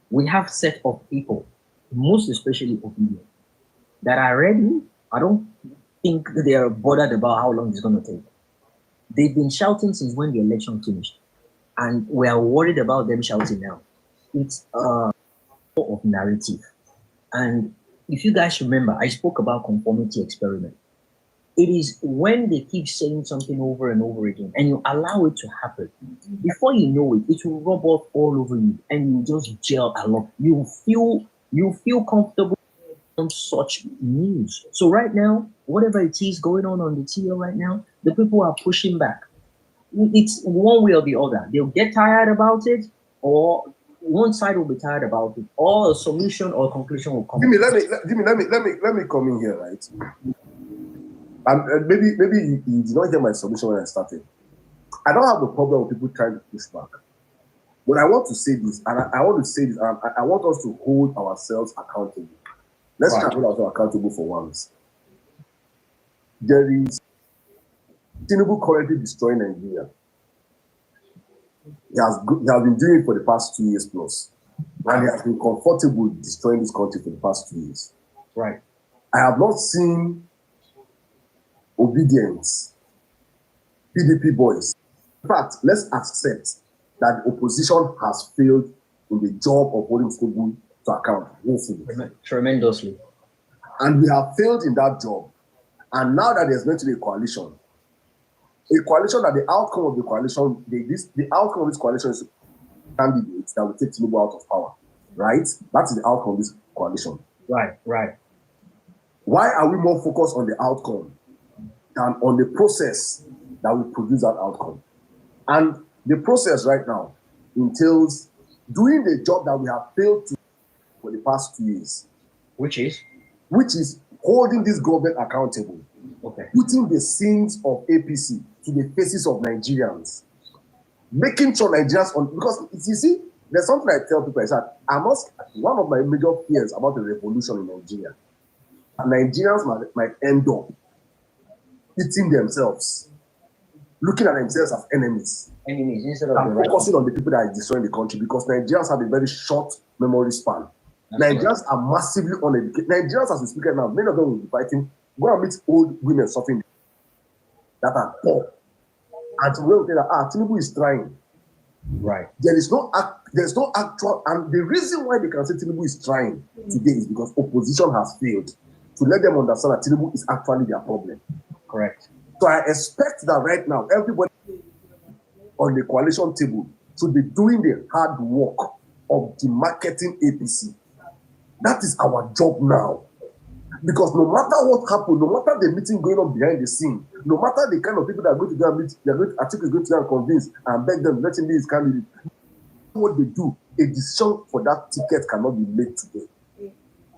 Speaker 8: we have set of people, most especially opinion, that are ready. I don't think they are bothered about how long it's going to take. They've been shouting since when the election finished, and we are worried about them shouting now. It's of narrative. And if you guys remember, I spoke about conformity experiment. It is when they keep saying something over and over again, and you allow it to happen. Before you know it, it will rub off all over you, and you just gel along. You feel comfortable on such news. So right now, whatever it is going on the TL right now, the people are pushing back. It's one way or the other. They'll get tired about it, or one side will be tired about it, or a solution or conclusion will come.
Speaker 1: Let me come in here, right? And maybe you did not hear my submission when I started. I don't have a problem with people trying to push back. But I want to say this, and I want to say this, and I want us to hold ourselves accountable. Let's try to hold ourselves accountable for once. There is Tinubu currently destroying Nigeria. He has been doing it for the past 2 years plus. And he has been comfortable destroying this country for the past 2 years.
Speaker 8: Right.
Speaker 1: I have not seen obedience, PDP boys. In fact, let's accept that the opposition has failed in the job of holding Tinubu to account.
Speaker 8: Tremendously.
Speaker 1: And we have failed in that job. And now that there's going to be a coalition that the outcome of the coalition, the outcome of this coalition is candidates that will take Tinubu out of power, right? That's the outcome of this coalition.
Speaker 8: Right.
Speaker 1: Why are we more focused on the outcome than on the process that will produce that outcome? And the process right now entails doing the job that we have failed to for the past 2 years.
Speaker 8: Which is
Speaker 1: holding this government accountable.
Speaker 8: Okay.
Speaker 1: Putting the sins of APC to the faces of Nigerians. Making sure Nigerians because you see, there's something I tell people, one of my major fears about the revolution in Nigeria, Nigerians might end up eating themselves, looking at themselves as enemies
Speaker 8: instead of
Speaker 1: focusing on the people that are destroying the country, because Nigerians have a very short memory span. Nigerians are massively uneducated. Nigerians, as we speak right now, many of them will be fighting. Go and meet old women suffering that are poor. And to say that Tinubu is trying.
Speaker 8: Right.
Speaker 1: There's no actual, and the reason why they can say Tinubu is trying today is because opposition has failed to let them understand that Tinubu is actually their problem.
Speaker 8: Correct.
Speaker 1: So I expect that right now, everybody on the coalition table should be doing the hard work of demarketing APC. That is our job now. Because no matter what happens, no matter the meeting going on behind the scene, no matter the kind of people that are going to go and meet, Atiku is going to go and convince and beg them, let him be his candidate. What they do, a decision for that ticket cannot be made today.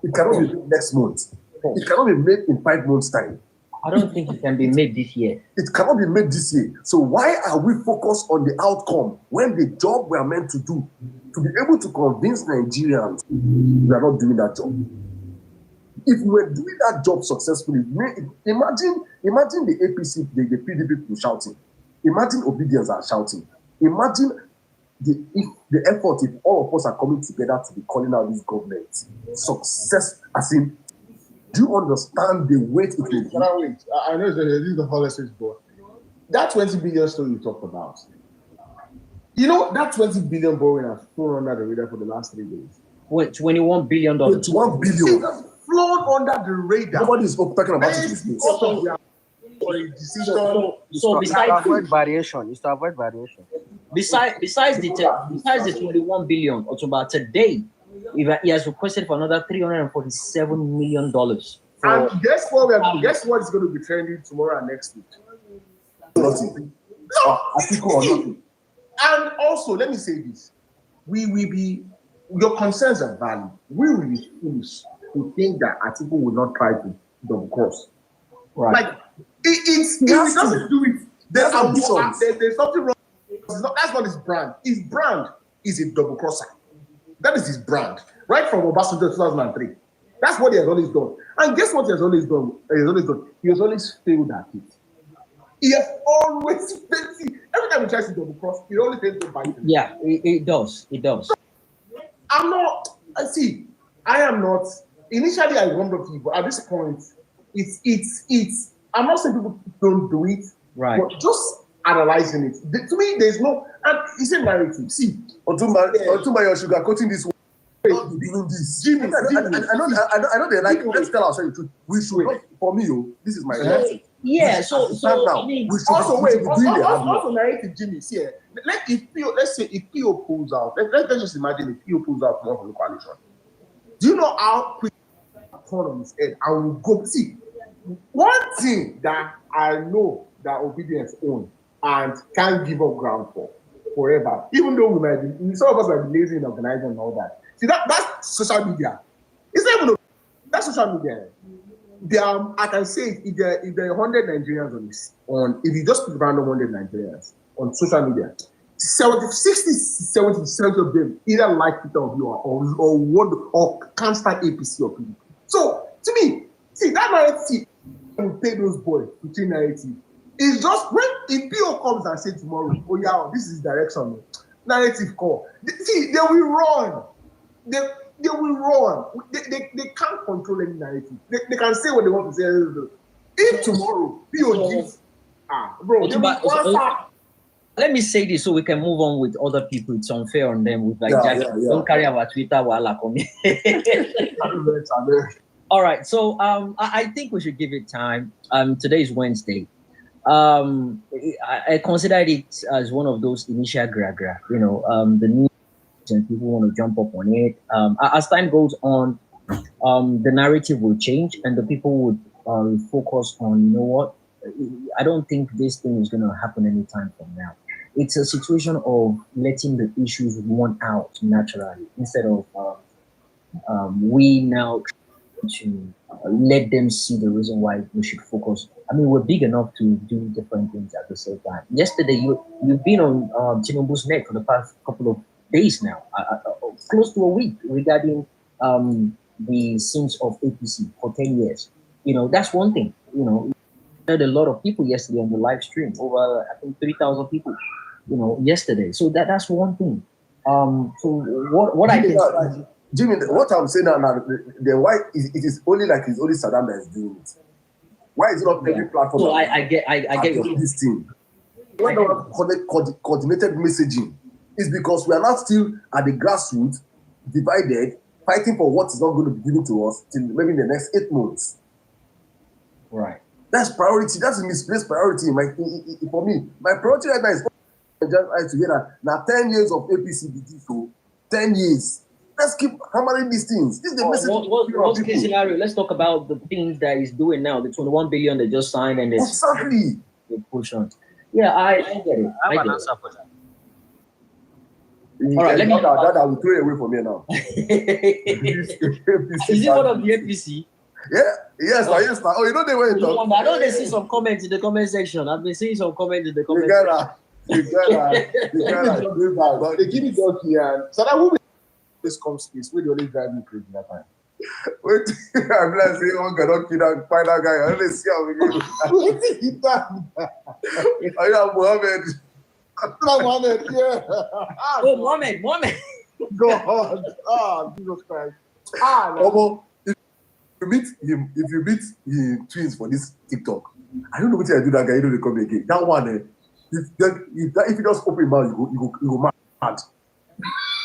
Speaker 1: It cannot be made next month. It cannot be made in 5 months' time.
Speaker 8: I don't think it can be made this year.
Speaker 1: It cannot be made this year. So why are we focused on the outcome when the job we are meant to do, to be able to convince Nigerians, we are not doing that job? If we were doing that job successfully, imagine the APC, the PDP people shouting. Imagine obedience are shouting. Imagine the effort if all of us are coming together to be calling out this government. Success, as in, do you understand the weight it will be?
Speaker 7: Wait. I know this is the policies, but that 20 billion story you talked about, you know, that 20 billion borrowing has flown under the radar for the last 3 days.
Speaker 8: Wait, $21 billion.
Speaker 1: 21 billion.
Speaker 7: Flown under the radar.
Speaker 1: Nobody is talking about it.
Speaker 8: So besides
Speaker 4: avoid variation, it's to avoid variation.
Speaker 8: Besides the 21 billion, Otumba, today he has requested for another $347 million.
Speaker 7: And guess what is going to be trending tomorrow and next week?
Speaker 1: Nothing.
Speaker 7: And also, let me say this: we will be, your concerns are valid. We will be foolish to think that Atiku will not try to double cross.
Speaker 8: Right.
Speaker 7: Like, if he doesn't do it, there's something wrong. That's not his brand. His brand is a double crosser. That is his brand. Right from Obasanjo 2003. That's what he has always done. And guess what he has always done? He has always failed at it. He has always failed. Every time he tries to double cross, he always fails to bite it.
Speaker 8: Yeah, it does. It does.
Speaker 7: I am not. Initially, I warmed up to you, but at this point, it's. I'm not saying people don't do it,
Speaker 8: right?
Speaker 7: But just analyzing it. To me, there's no. And it's a narrative. See,
Speaker 1: Otumba, you're sugarcoating this. Doing this. Jimmy, I know they like. Let's tell ourselves the truth. We should not. For me, this is my narrative.
Speaker 8: Yeah. So I mean,
Speaker 7: also narrative, Jimmy. See, let's say if PO pulls out. Let's just imagine if PO pulls out from the coalition. Do you know how quick turn on his head? I will go. See, one thing that I know that obedience owns and can't give up ground for forever, even though we might be, some of us might be lazy in organizing and all that. See, that's social media. It's not even that's social media. I can say if there are 100 Nigerians if you just put random 100 Nigerians on social media, 70% of them either like Peter Obi or can't stand APC or PDP. So to me, see that narrative will pay those boys to change narrative. It's just when if PO comes and says tomorrow, oh yeah, this is direction, narrative call. See, they will run. They will run. They can't control any narrative. They can say what they want to say. If tomorrow PO gives,
Speaker 8: let me say this so we can move on with other people. It's unfair on them. With don't carry our Twitter while All right, so I think we should give it time. Today is Wednesday. I considered it as one of those initial gra-gra. The news and people want to jump up on it. As time goes on, the narrative will change and the people would focus on, I don't think this thing is going to happen anytime from now. It's a situation of letting the issues run out naturally instead of we now to let them see the reason why we should focus. I mean, we're big enough to do different things at the same time. Yesterday, you've been on Tinubu's neck for the past couple of days now, close to a week, regarding the sins of APC for 10 years. That's one thing. Heard a lot of people yesterday on the live stream, over I think 3,000 people. Yesterday. So that's one thing. So what I can.
Speaker 1: Jimmy, what I'm saying now, then why it is only like it's only Saddam that is doing it? Why is it not every platform?
Speaker 8: So I get your
Speaker 1: this thing. Why not coordinated messaging? It's because we are not still at the grassroots, divided, fighting for what is not going to be given to us till maybe in the next 8 months.
Speaker 8: Right.
Speaker 1: That's priority. That's a misplaced priority for me. My priority right now is together. Now 10 years of APCBD, so 10 years. Let's keep hammering these things. This is the message.
Speaker 8: What's case scenario? Let's talk about the things that he's doing now. The 21 billion they just signed and
Speaker 1: exactly.
Speaker 8: They push on. Yeah, I get it.
Speaker 4: I have an answer for that.
Speaker 1: All right, let me. That I will throw it away from here now.
Speaker 8: Is it one of the APC?
Speaker 1: Yeah. Yes. Yes. Oh, you know they were talking.
Speaker 8: I know they see some comments in the comment section. I've been seeing some comments in the comment section.
Speaker 1: You gotta.
Speaker 7: But they give me donkey and so that will be this space where they only drive me crazy that time.
Speaker 1: Wait, I'm not saying one cannot kill and find that guy. I only see how we go. I am Mohammed.
Speaker 7: Mohammed, yeah.
Speaker 8: Oh, Mohammed.
Speaker 7: God. Oh, Jesus Christ.
Speaker 1: If you meet him twins for this TikTok, I don't know what I do that guy, they come again. That one, if you just open mouth, you go mad.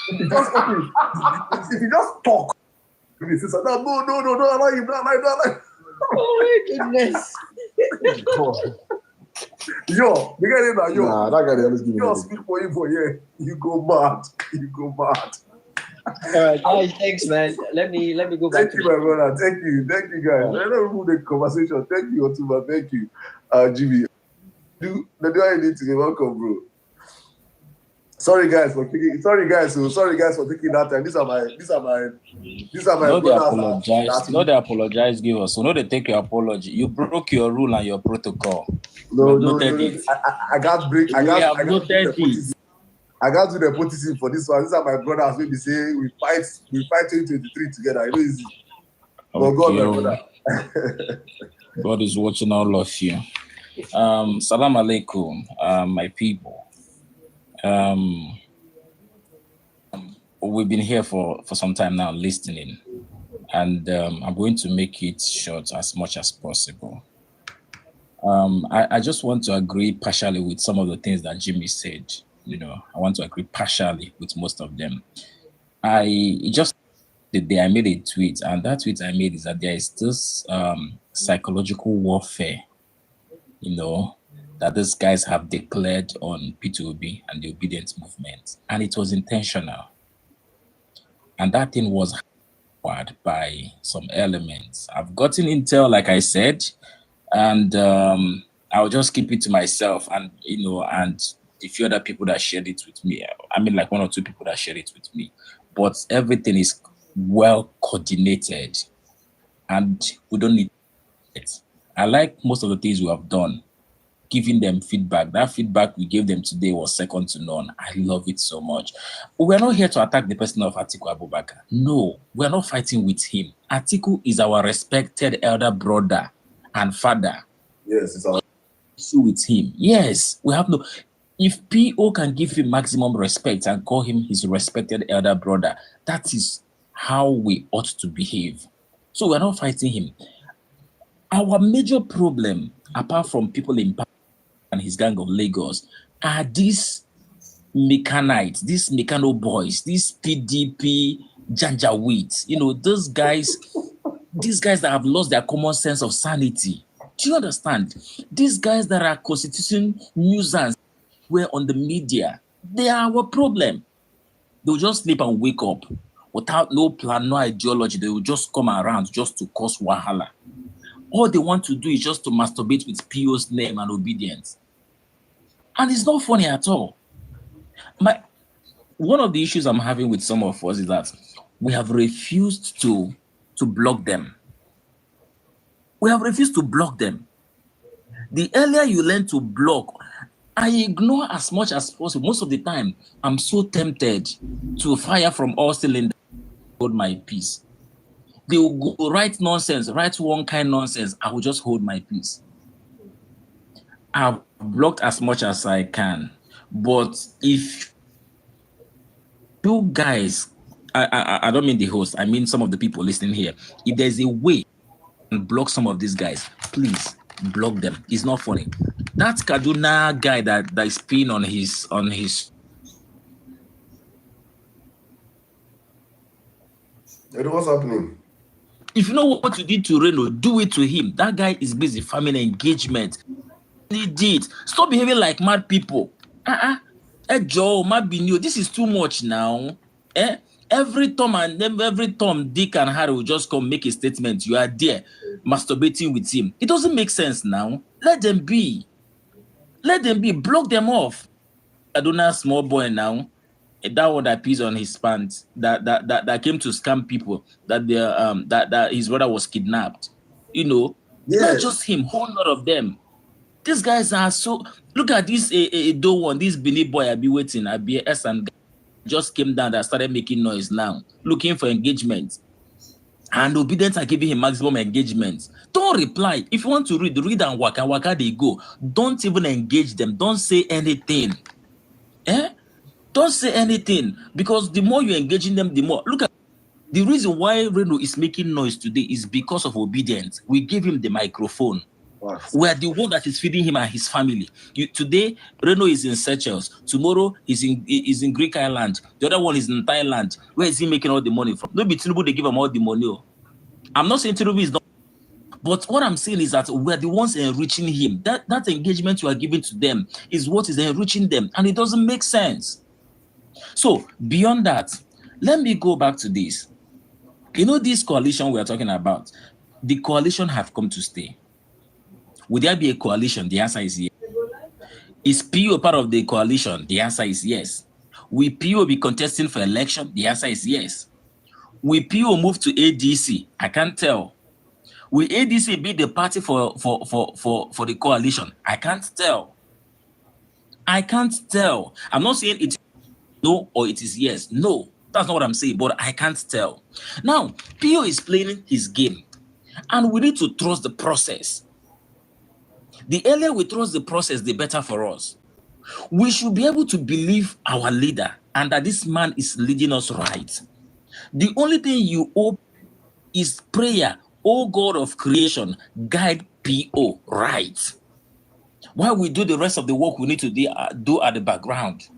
Speaker 1: If you just open, if you just talk, you say, no, allow him, no.
Speaker 8: Oh my goodness.
Speaker 1: Yo, the guy there,
Speaker 7: nah, that guy they always give me.
Speaker 1: You speak for him for here. You go mad.
Speaker 8: All right, guys, thanks, man. Let me go back.
Speaker 1: Thank you, my brother. Thank you, guys. I don't remove the conversation. Thank you, Otumba. Thank you, Jimmy. Do I need to get welcome, bro? Sorry guys for taking that time. These are my
Speaker 9: No, they
Speaker 1: brothers.
Speaker 9: apologize. No, they apologize. Give us. So no, they take your apology. You broke your rule and your protocol.
Speaker 1: No,
Speaker 9: noted it.
Speaker 1: I got break. I
Speaker 9: We
Speaker 1: got
Speaker 9: have
Speaker 1: do
Speaker 9: noted it.
Speaker 1: nepotism. I got to do nepotism for this one. These are my brothers. Maybe say we fight 2023 together. You know, easy. But God, my brother.
Speaker 9: God is watching all of you. Salam alaikum, my people. We've been here for some time now listening, and I'm going to make it short as much as possible. I just want to agree partially with some of the things that Jimmy said. You know, I want to agree partially with most of them. Just the day I made a tweet, and that tweet I made is that there is this psychological warfare, you know, that these guys have declared on P2OB and the obedience movement, and it was intentional. And that thing was hard by some elements. I've gotten intel, like I said, and I'll just keep it to myself, and and the few other people that shared it with me. I mean, like 1 or 2 people that shared it with me. But everything is well coordinated, and we don't need it. I like most of the things we have done, giving them feedback. That feedback we gave them today was second to none. I love it so much. We're not here to attack the person of Atiku Abubakar. No, we're not fighting with him. Atiku is our respected elder brother and father.
Speaker 1: Yes, it's our
Speaker 9: issue with him. Yes, we have no. If PO can give him maximum respect and call him his respected elder brother, that is how we ought to behave. So we're not fighting him. Our major problem, apart from people in power and his gang of Lagos, are these mechanites, these mechano boys, these PDP janjaweeds. You know, those guys, these guys that have lost their common sense of sanity. Do you understand? These guys that are constituting nuisance were on the media, they are our problem. They'll just sleep and wake up without no plan, no ideology. They will just come around just to cause wahala. All they want to do is just to masturbate with PO's name and obedience. And it's not funny at all. One of the issues I'm having with some of us is that we have refused to block them. We have refused to block them. The earlier you learn to block, I ignore as much as possible. Most of the time, I'm so tempted to fire from all cylinders to hold my peace. They will go write nonsense, write one kind nonsense. I will just hold my peace. I've blocked as much as I can. But if you guys, I don't mean the host, I mean some of the people listening here. If there's a way to block some of these guys, please block them. It's not funny. That Kaduna guy that is peeing on his
Speaker 1: what's happening?
Speaker 9: If you know what you did to Reno, do it to him. That guy is busy farming engagement. He did. Stop behaving like mad people. Joe, this is too much now. Every Tom, Dick and Harry will just come make a statement. You are there masturbating with him. It doesn't make sense now. Let them be. Block them off. Kaduna small boy now. That one that pees on his pants, that came to scam people, that his brother was kidnapped. You know, not just him, whole lot of them. These guys are so. Look at this this Billy boy. I be waiting. I be S and just came down that started making noise now, looking for engagement. And obedience are giving him maximum engagement. Don't reply. If you want to read and waka they go. Don't even engage them. Don't say anything. Don't say anything, because the more you're engaging them, the more. Look at the reason why Reno is making noise today is because of obedience. We gave him the microphone. Wow. We are the one that is feeding him and his family. Today, Reno is in Seychelles. Tomorrow, he's in Greek island. The other one is in Thailand. Where is he making all the money from? Maybe Tinubu, they give him all the money. I'm not saying Tinubu is not. But what I'm saying is that we're the ones enriching him. That engagement you are giving to them is what is enriching them. And it doesn't make sense. So beyond that, let me go back to this. You know, this coalition we are talking about, the coalition have come to stay. Would there be a coalition? The answer is yes. Is PO part of the coalition? The answer is yes. Will PO be contesting for election? The answer is yes. Will PO move to ADC? I can't tell. Will ADC be the party for the coalition? I can't tell. I can't tell. I'm not saying it's no or it is yes. No, that's not what I'm saying, but I can't tell. Now, PO is playing his game, and we need to trust the process. The earlier we trust the process, the better for us. We should be able to believe our leader and that this man is leading us right. The only thing you owe is prayer. Oh God of creation, guide PO right. While we do the rest of the work we need to do at the background.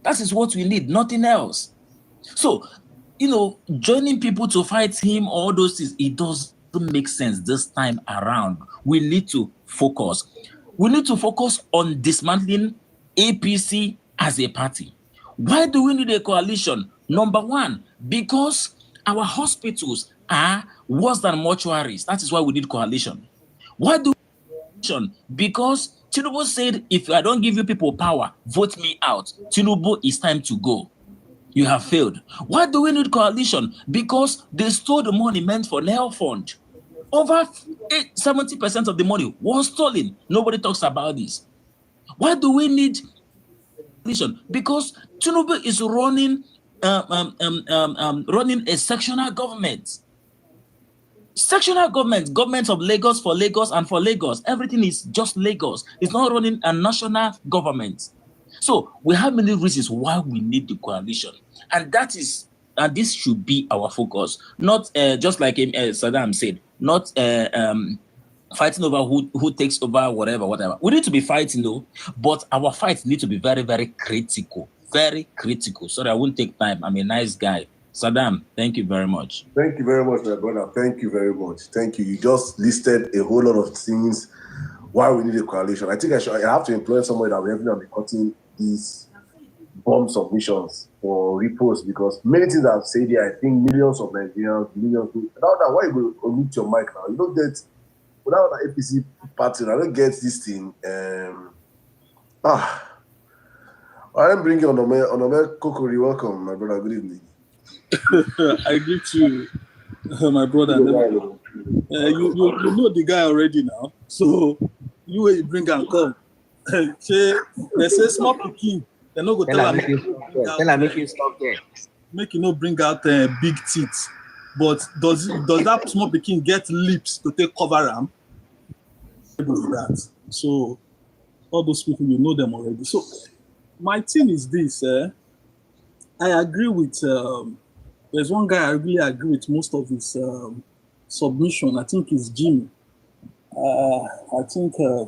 Speaker 9: That is what we need, nothing else. So, joining people to fight him, all those things, it doesn't make sense this time around. We need to focus. We need to focus on dismantling APC as a party. Why do we need a coalition? Number one, because our hospitals are worse than mortuaries. That is why we need coalition. Why do we need coalition? Because Tinubu said, if I don't give you people power, vote me out. Tinubu, it's time to go. You have failed. Why do we need coalition? Because they stole the money meant for Nel Fund. Over 70% of the money was stolen. Nobody talks about this. Why do we need coalition? Because Tinubu is running a sectional government. Sectional government of Lagos for Lagos and for Lagos. Everything is just Lagos. It's not running a national government. So we have many reasons why we need the coalition, and this should be our focus. Not just like Saddam said, not fighting over who takes over whatever. We need to be fighting though, but our fight need to be very, very critical. Very critical. Sorry, I won't take time. I'm a nice guy. Saddam, thank you very much.
Speaker 1: Thank you very much, my brother. Thank you very much. Thank you. You just listed a whole lot of things why we need a coalition. I think I have to employ somebody that will help me be cutting these bomb submissions or reposts, because many things I've said here, I think millions of Nigerians, millions. Now that why you go mute your mic now? You don't get without the APC party. I don't get this thing. I'm bringing Omoye Kokori. Welcome, my brother. Good evening.
Speaker 10: I greet you, my brother. You know the guy already now, so you bring and come. They say small pikin. They no go tell am
Speaker 4: make you stop there.
Speaker 10: Make you no bring out big teeth. But does that small pikin get lips to take cover am? That. So all those people, you know them already. So my thing is this. I agree with. There's one guy I really agree with most of his submission. I think it's Jimmy. I think it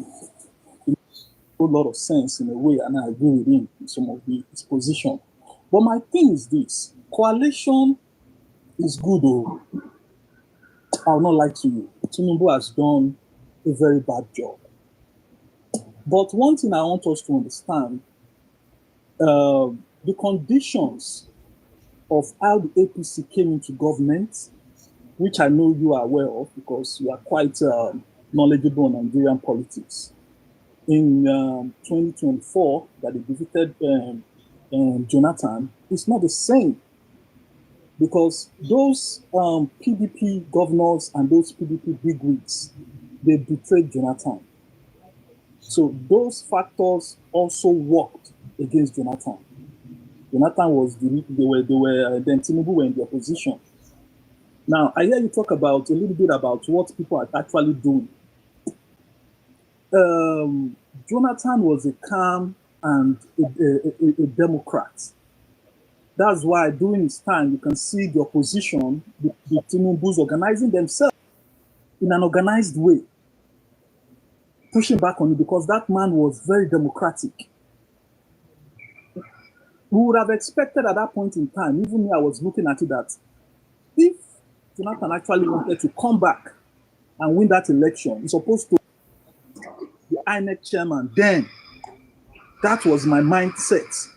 Speaker 10: makes a lot of sense in a way, and I agree with him in some of his position. But my thing is this: coalition is good, though. I'll not lie to you. Tinubu has done a very bad job. But one thing I want us to understand: the conditions of how the APC came into government, which I know you are aware of because you are quite knowledgeable on Nigerian politics. In 2024, that they defeated Jonathan, it's not the same, because those PDP governors and those PDP bigwigs, they betrayed Jonathan. So those factors also worked against Jonathan. Jonathan was then Tinubu were in the opposition. Now I hear you talk about a little bit about what people are actually doing. Jonathan was a calm and a Democrat. That's why during his time you can see the opposition, the Tinubus organizing themselves in an organized way, pushing back on it, because that man was very democratic. We would have expected at that point in time, even me, I was looking at it, that if Jonathan actually wanted to come back and win that election, he's supposed to be the INEC chairman. Then that was my mindset.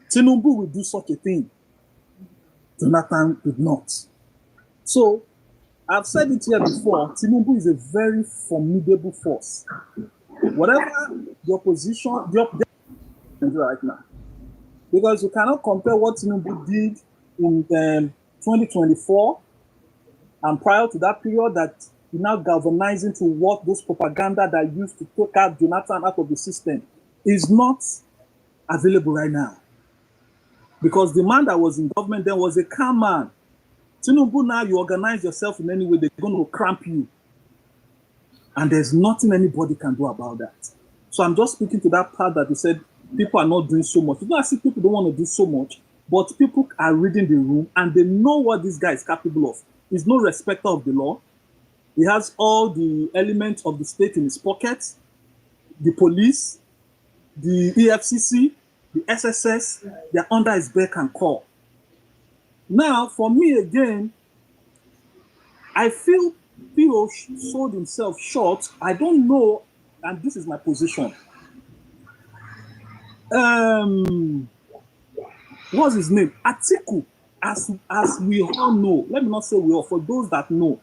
Speaker 10: Tinubu will do such a thing. Jonathan did not. So I've said it here before, Tinubu is a very formidable force. Whatever the opposition, right now, because you cannot compare what Tinubu did in 2024 and prior to that period that is now galvanizing to what those propaganda that used to take out Jonathan out of the system is not available right now. Because the man that was in government then was a calm man. Tinubu, now you organize yourself in any way, they're going to cramp you. And there's nothing anybody can do about that. So I'm just speaking to that part that you said people are not doing so much. You know, I see people don't want to do so much, but people are reading the room and they know what this guy is capable of. He's no respecter of the law. He has all the elements of the state in his pockets, the police, the EFCC, the SSS, they're under his beck and call. Now, for me again, I feel Theo sold himself short. I don't know, and this is my position. What's his name? Atiku, as we all know, let me not say we all, for those that know,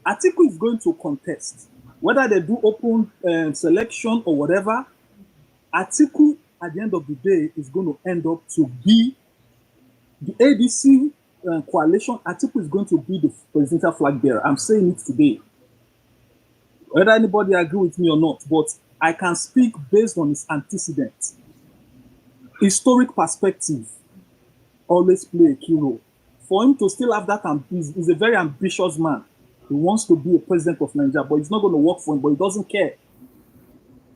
Speaker 10: Atiku is going to contest. Whether they do open selection or whatever, Atiku, at the end of the day, is going to end up to be the ADC coalition. Atiku is going to be the presidential flag bearer. I'm saying it today. Whether anybody agree with me or not, but I can speak based on his antecedents. Historic perspective always play a key role. For him to still have that, he's a very ambitious man. He wants to be a president of Nigeria, but it's not going to work for him, but he doesn't care.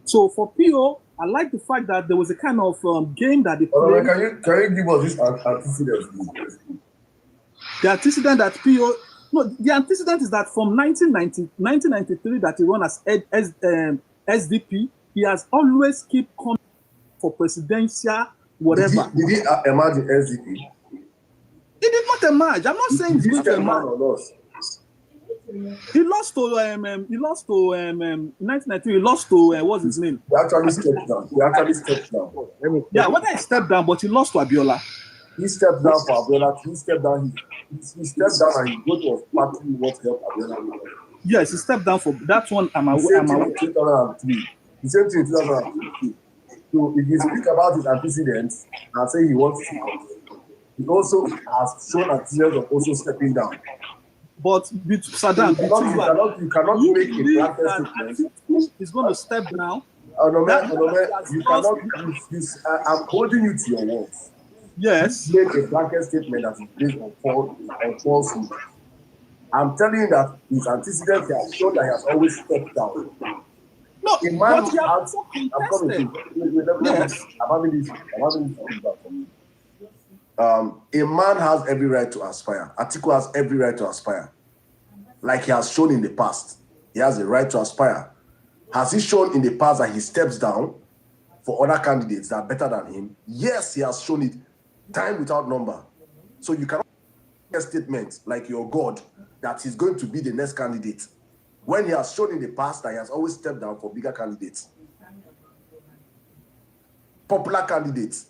Speaker 10: So for PO, I like the fact that there was a kind of game that they played.
Speaker 1: Can you give us this antecedent?
Speaker 10: The antecedent that PO, no, the antecedent is that from 1993 that he run as SDP, he has always kept coming for presidential whatever.
Speaker 1: Did he emerge in SDP?
Speaker 10: He did not emerge. I'm not saying he did not emerge. He lost to 1993. He lost to what's his name?
Speaker 1: He actually stepped down.
Speaker 10: Yeah, whether he stepped down, but he lost to Abiola.
Speaker 1: He stepped down for Abiola. He stepped down and he was partly what helped Abiola.
Speaker 10: Yes, he stepped down for that one. I'm aware.
Speaker 1: The same thing in 2003. So if you speak about his antecedents and say he wants to, he also has shown antecedents of also stepping down.
Speaker 10: But Saddam,
Speaker 1: you cannot make a blanket statement.
Speaker 10: He's going to step down.
Speaker 1: You cannot. I'm holding you to your words.
Speaker 10: Yes.
Speaker 1: Make a blanket statement that is based on falsehood. I'm telling you that his antecedents have shown that he has always stepped down.
Speaker 10: No,
Speaker 1: a man
Speaker 10: but he
Speaker 1: has. I'm coming to.
Speaker 10: Yes.
Speaker 1: I'm having this feedback from you. A man has every right to aspire. Atiku has every right to aspire. Like he has shown in the past. He has a right to aspire. Has he shown in the past that he steps down for other candidates that are better than him? Yes, he has shown it time without number. So you cannot make a statement like your God that he's going to be the next candidate when he has shown in the past that he has always stepped down for bigger candidates. Popular candidates.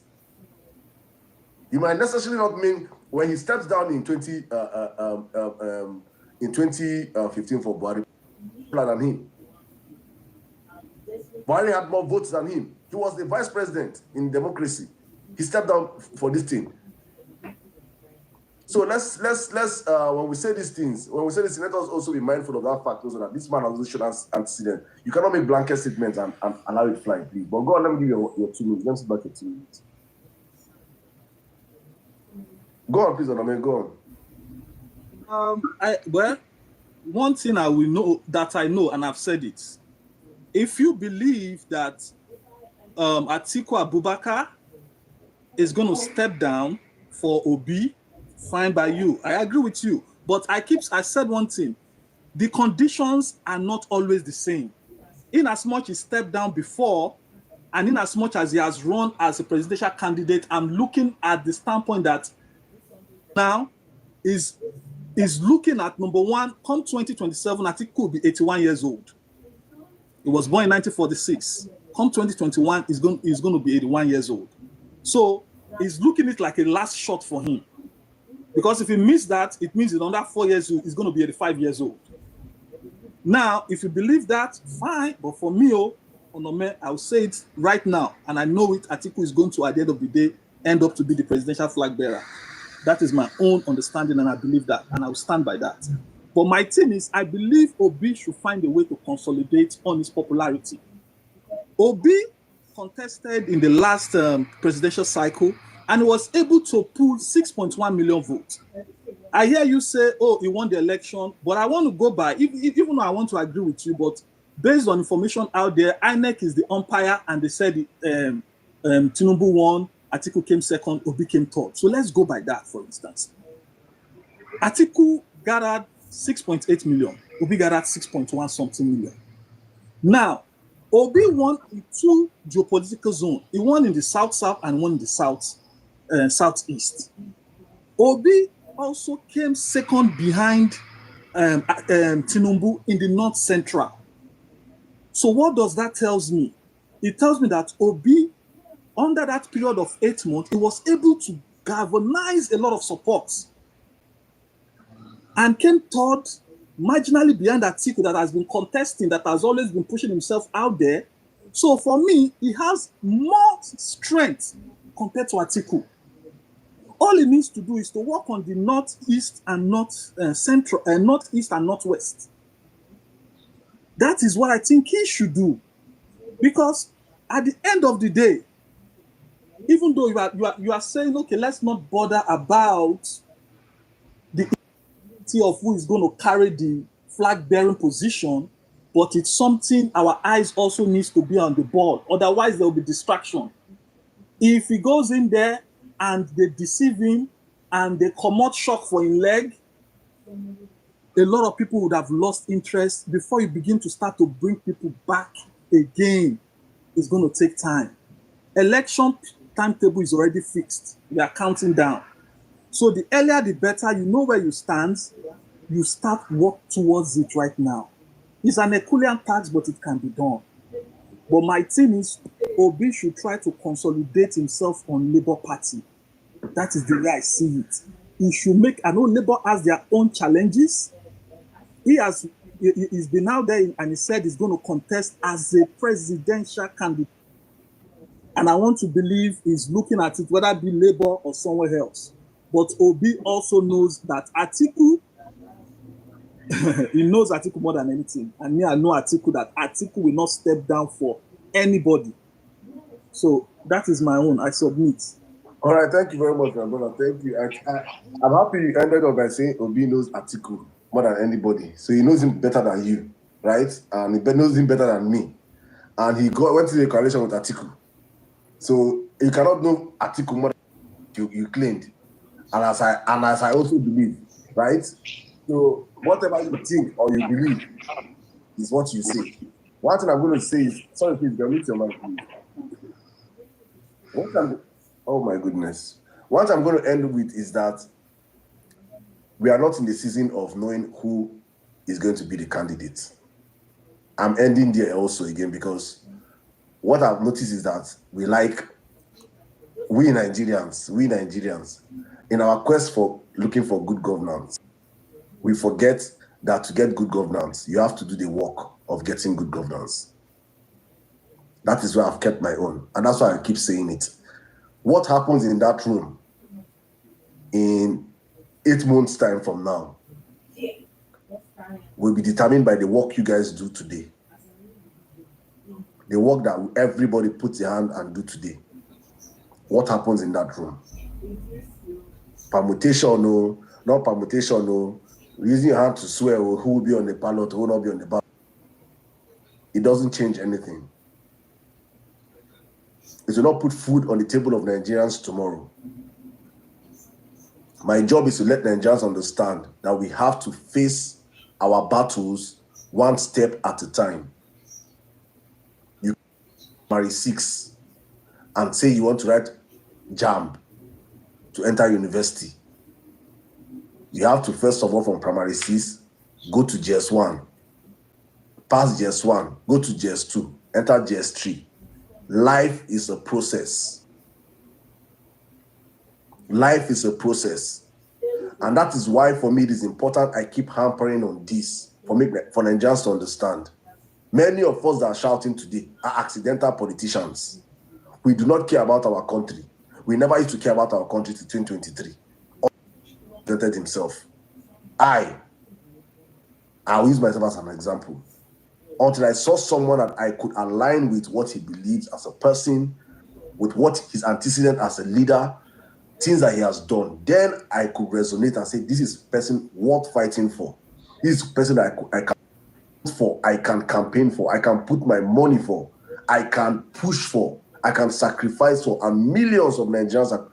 Speaker 1: You might necessarily not mean when he steps down in 2015 for Buhari, popular than him. Buhari had more votes than him. He was the vice president in democracy. He stepped down for this thing. So let's when we say these things, let us also be mindful of that fact also that this man has also shown antecedent. You cannot make blanket statements and allow it fly, please. But go on, let me give you your 2 minutes. Let me see back your 2 minutes. Go on, please, Omoye, go on.
Speaker 10: Well, one thing I will know that I know, and I've said it. If you believe that Atiku Abubakar is going to step down for Obi, fine by you. I agree with you. But I said one thing. The conditions are not always the same. In as much he stepped down before, and in as much as he has run as a presidential candidate, I'm looking at the standpoint that now is looking at number one, come 2027, Atiku will be 81 years old. He was born in 1946. Come 2021, he's going to be 81 years old. So he's looking at it like a last shot for him. Because if he missed that, it means in under 4 years, he's going to be 85 years old. Now, if you believe that, fine. But for me, Onome, I'll say it right now, and I know it, Atiku is going to, at the end of the day, end up to be the presidential flag bearer. That is my own understanding, and I believe that, and I will stand by that. But my thing is, I believe Obi should find a way to consolidate on his popularity. Obi contested in the last presidential cycle, and he was able to pull 6.1 million votes. I hear you say, oh, he won the election, but I want to go by, even though I want to agree with you, but based on information out there, INEC is the umpire, and they said Tinubu won, Atiku came second, Obi came third. So let's go by that, for instance. Atiku gathered 6.8 million, Obi gathered 6.1 something million. Now, Obi won in two geopolitical zones. He won in the south-south and one in the southeast. Obi also came second behind Tinubu in the north central. So what does that tell me? It tells me that Obi, under that period of 8 months, he was able to galvanize a lot of support and came third, marginally behind Atiku that has been contesting, that has always been pushing himself out there. So for me, he has more strength compared to Atiku. All he needs to do is to work on the northeast and northeast and northwest. That is what I think he should do, because at the end of the day, even though you are saying, okay, let's not bother about the issue of who is going to carry the flag-bearing position, but it's something our eyes also needs to be on the ball. Otherwise, there will be distraction. If he goes in there and they deceive him and they come out shock for his leg, a lot of people would have lost interest. Before you begin to start to bring people back again, it's going to take time. Election timetable is already fixed. We are counting down. So the earlier the better. You know where you stand. You start work towards it right now. It's an Herculean task, but it can be done. But my thing is, Obi should try to consolidate himself on Labour Party. That is the way I see it. He should make, I know Labour has their own challenges. He's been out there and he said he's going to contest as a presidential candidate. And I want to believe he's looking at it, whether it be Labour or somewhere else. But Obi also knows that Atiku, he knows Atiku more than anything. And me, I know Atiku, that Atiku will not step down for anybody. So that is my own. I submit.
Speaker 1: All right, thank you very much, my brother. Thank you. I'm happy you ended up by saying Obi knows Atiku more than anybody. So he knows him better than you, right? And he knows him better than me. And he went to the coalition with Atiku. So you cannot know Atiku more than you claimed. And as I also believe, right? So whatever you think or you believe is what you say. One thing I'm going to say is, sorry, please, mute your mic, please. Oh my goodness. What I'm going to end with is that we are not in the season of knowing who is going to be the candidate. I'm ending there also again, because what I've noticed is that we Nigerians, in our quest for looking for good governance, we forget that to get good governance, you have to do the work of getting good governance. That is where I've kept my own. And that's why I keep saying it. What happens in that room in 8 months' time from now will be determined by the work you guys do today. The work that everybody puts their hand and do today. What happens in that room? Permutation, no. Not permutation, no. Using your hand to swear who will be on the ballot, who will not be on the ballot. It doesn't change anything. It will not put food on the table of Nigerians tomorrow. My job is to let Nigerians understand that we have to face our battles one step at a time. You marry 6 and say you want to write JAMB to enter university. You have to, first of all, from primary 6, go to GS1, pass GS1, go to GS2, enter GS3. Life is a process. Life is a process. And that is why, for me, it is important I keep hampering on this for Nigerians to understand. Many of us that are shouting today are accidental politicians. We do not care about our country. We never used to care about our country till 2023. Presented himself. I'll use myself as an example. Until I saw someone that I could align with what he believes as a person, with what he's antecedent as a leader, things that he has done, then I could resonate and say, this is a person worth fighting for. This is a person that I can vote for, I can campaign for, I can put my money for, I can push for, I can sacrifice for, and millions of Nigerians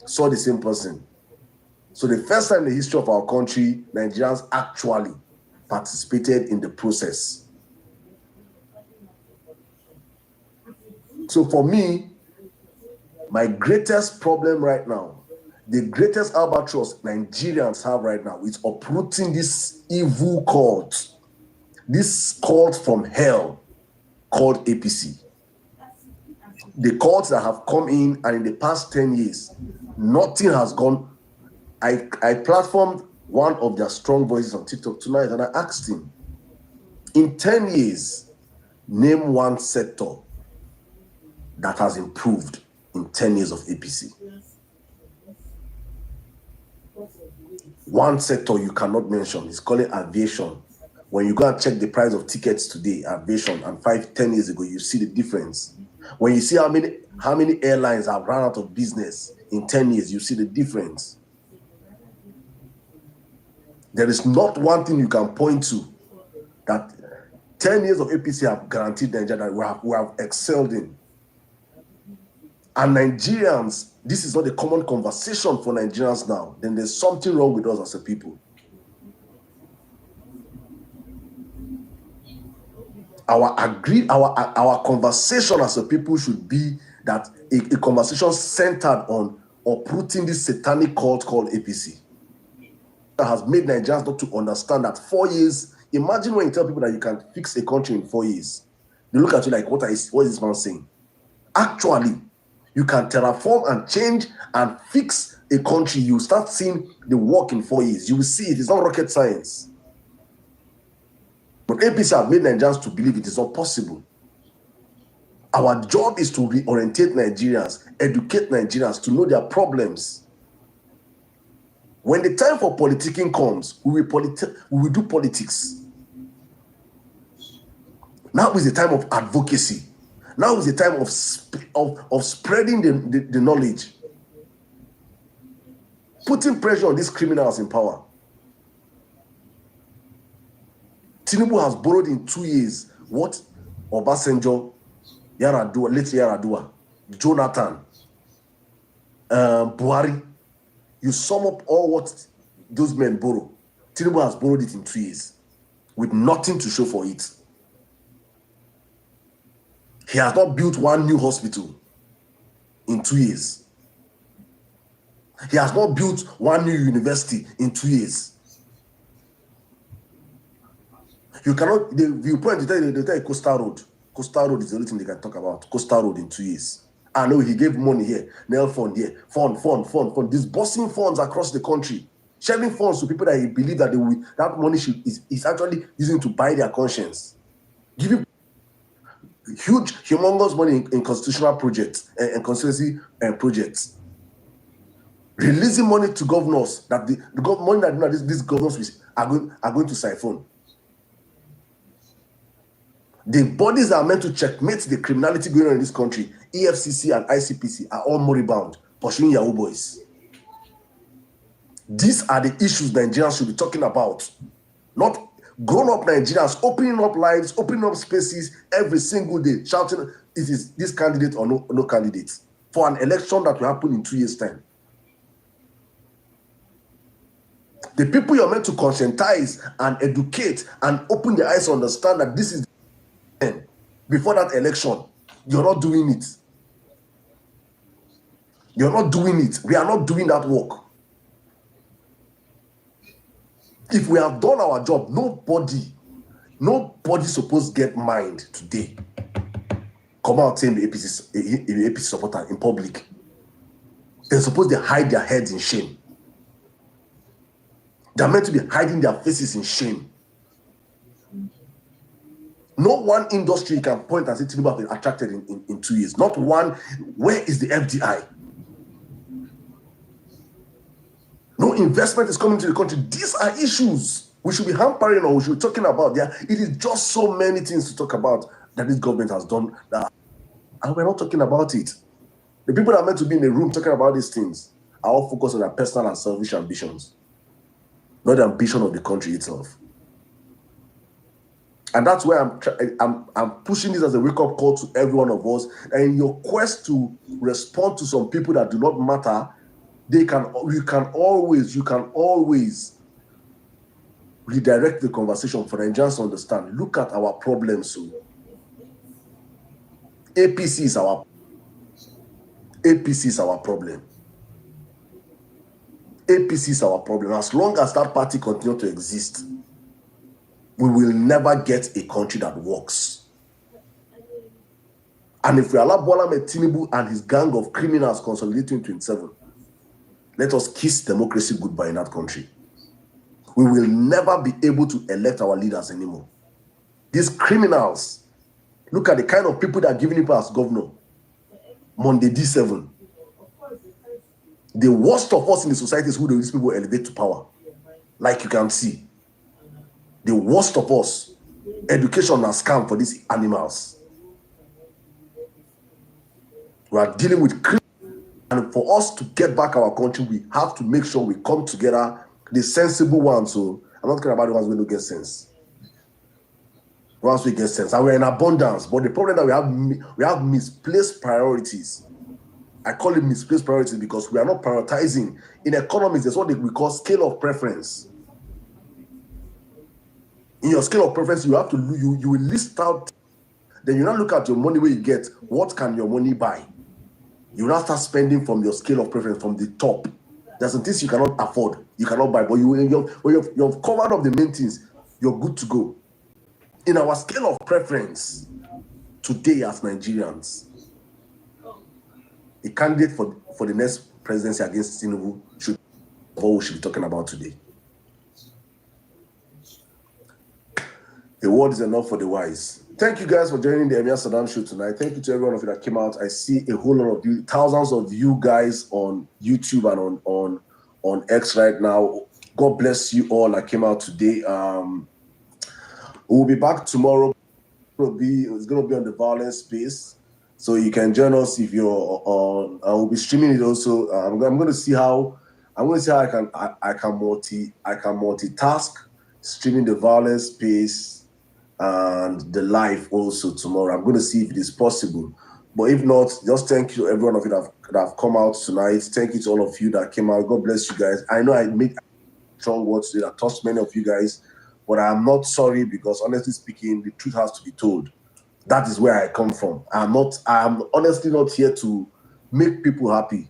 Speaker 1: saw the same person. So the first time in the history of our country, Nigerians actually participated in the process. So for me, my greatest problem right now, the greatest albatross Nigerians have right now is uprooting this evil cult, this cult from hell called APC. The cults that have come in, and in the past 10 years, nothing has gone. I platformed one of their strong voices on TikTok tonight, and I asked him, in 10 years, name one sector that has improved in 10 years of APC. One sector you cannot mention is called aviation. When you go and check the price of tickets today, aviation, and 5-10 years ago, you see the difference. When you see how many airlines have run out of business in 10 years, you see the difference. There is not one thing you can point to that 10 years of APC have guaranteed Nigeria that we have excelled in. And Nigerians, this is not a common conversation for Nigerians now. Then there's something wrong with us as a people. Our conversation as a people should be that a conversation centered on uprooting this satanic cult called APC. That has made Nigerians not to understand that 4 years. Imagine when you tell people that you can fix a country in 4 years. They look at you like, what is this man saying? Actually, you can terraform and change and fix a country. You start seeing the work in 4 years. You will see it. It's not rocket science. But APC have made Nigerians to believe it is not possible. Our job is to reorientate Nigerians, educate Nigerians to know their problems. When the time for politicking comes, we will do politics. Now is the time of advocacy. Now is the time of spreading the knowledge. Putting pressure on these criminals in power. Tinubu has borrowed in 2 years what Obasanjo, Yaradua, late Yaradua, Jonathan, Buhari. You sum up all what those men borrow. Tinubu has borrowed it in 2 years with nothing to show for it. He has not built one new hospital in 2 years. He has not built one new university in 2 years. You cannot, you point, they tell you Coastal Road. Coastal Road is the only thing they can talk about. Coastal Road in 2 years. I know he gave money here, nail fund here, fund, disbursing funds across the country, sharing funds to people that he believe that that money is actually using to buy their conscience. Giving huge, humongous money in constitutional projects and constituency projects. Releasing money to governors that the money that these governors are going to siphon. The bodies that are meant to checkmate the criminality going on in this country, EFCC and ICPC, are all moribund, pursuing Yahoo boys. These are the issues Nigerians should be talking about. Not grown-up Nigerians opening up lives, opening up spaces every single day, shouting, it is this candidate or no candidate, for an election that will happen in 2 years' time. The people you're meant to conscientize and educate and open their eyes to understand that this is before that election, you're not doing it. You're not doing it. We are not doing that work. If we have done our job, nobody supposed to get mind today. Come out saying the APC supporter in public. They're supposed to hide their heads in shame. They're meant to be hiding their faces in shame. No one industry can point and say Tinubu have been attracted in 2 years. Not one. Where is the FDI? investment is coming to the country. These are issues we should be hampering or we should be talking about. It is just so many things to talk about that this government has done, and we're not talking about it. The people that are meant to be in the room talking about these things are all focused on their personal and selfish ambitions, not the ambition of the country itself. And that's why I'm pushing this as a wake-up call to every one of us. And in your quest to respond to some people that do not matter, you can always redirect the conversation for Nigerians to understand. Look at our problems. So APC is our problem. APC is our problem. As long as that party continues to exist, we will never get a country that works. And if we allow Bola Ahmed Tinubu and his gang of criminals consolidate in 2027, let us kiss democracy goodbye in that country. We will never be able to elect our leaders anymore. These criminals, look at the kind of people that are giving him as governor. Monday D7. The worst of us in the society is who these people elevate to power. Like you can see. The worst of us. Education has scam for these animals. We are dealing with criminals. And for us to get back our country, we have to make sure we come together, the sensible ones. So I'm not talking about the ones who don't get sense. Once we get sense, and we're in abundance. But the problem that we have misplaced priorities. I call it misplaced priorities because we are not prioritizing. In economics, there's what we call scale of preference. In your scale of preference, you have to you will list out. Then you now look at your money where you get. What can your money buy? You now start spending from your scale of preference from the top. There's some things you cannot afford, you cannot buy, but you've covered up the main things. You're good to go. In our scale of preference today as Nigerians, a candidate for the next presidency against Tinubu should be what we should be talking about today. The word is enough for the wise. Thank you guys for joining the Emir Saddam show tonight. Thank you to every one of you that came out. I see a whole lot of you, thousands of you guys on YouTube and on X right now. God bless you all that came out today. We'll be back tomorrow. It's going to be on the violence space. So you can join us if you're on. I will be streaming it also. I'm going to see how I can multitask, streaming the violence space and the live also tomorrow. I'm going to see if it is possible. But if not, just thank you to every one of you that have come out tonight. Thank you to all of you that came out. God bless you guys. I know I make strong words today that touched many of you guys, but I'm not sorry because honestly speaking, the truth has to be told. That is where I come from. I'm honestly not here to make people happy,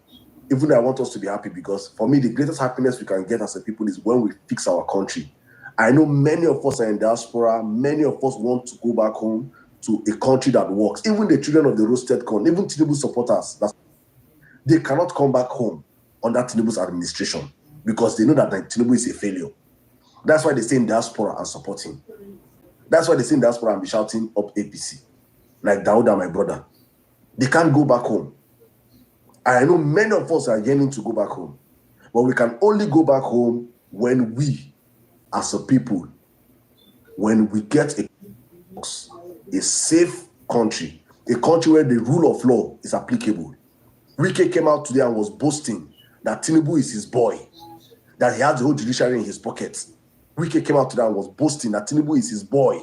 Speaker 1: even though I want us to be happy, because for me, the greatest happiness we can get as a people is when we fix our country. I know many of us are in diaspora. Many of us want to go back home to a country that works. Even the children of the roasted corn, even Tinubu supporters, they cannot come back home under Tinubu's administration because they know that Tinubu is a failure. That's why they stay in diaspora and support him. That's why they stay in diaspora and be shouting up APC, like Dauda, my brother. They can't go back home. I know many of us are yearning to go back home, but we can only go back home when we, as a people, when we get a safe country, a country where the rule of law is applicable. Wike came out today and was boasting that Tinubu is his boy, that he has the whole judiciary in his pocket. Wike came out today and was boasting that Tinubu is his boy,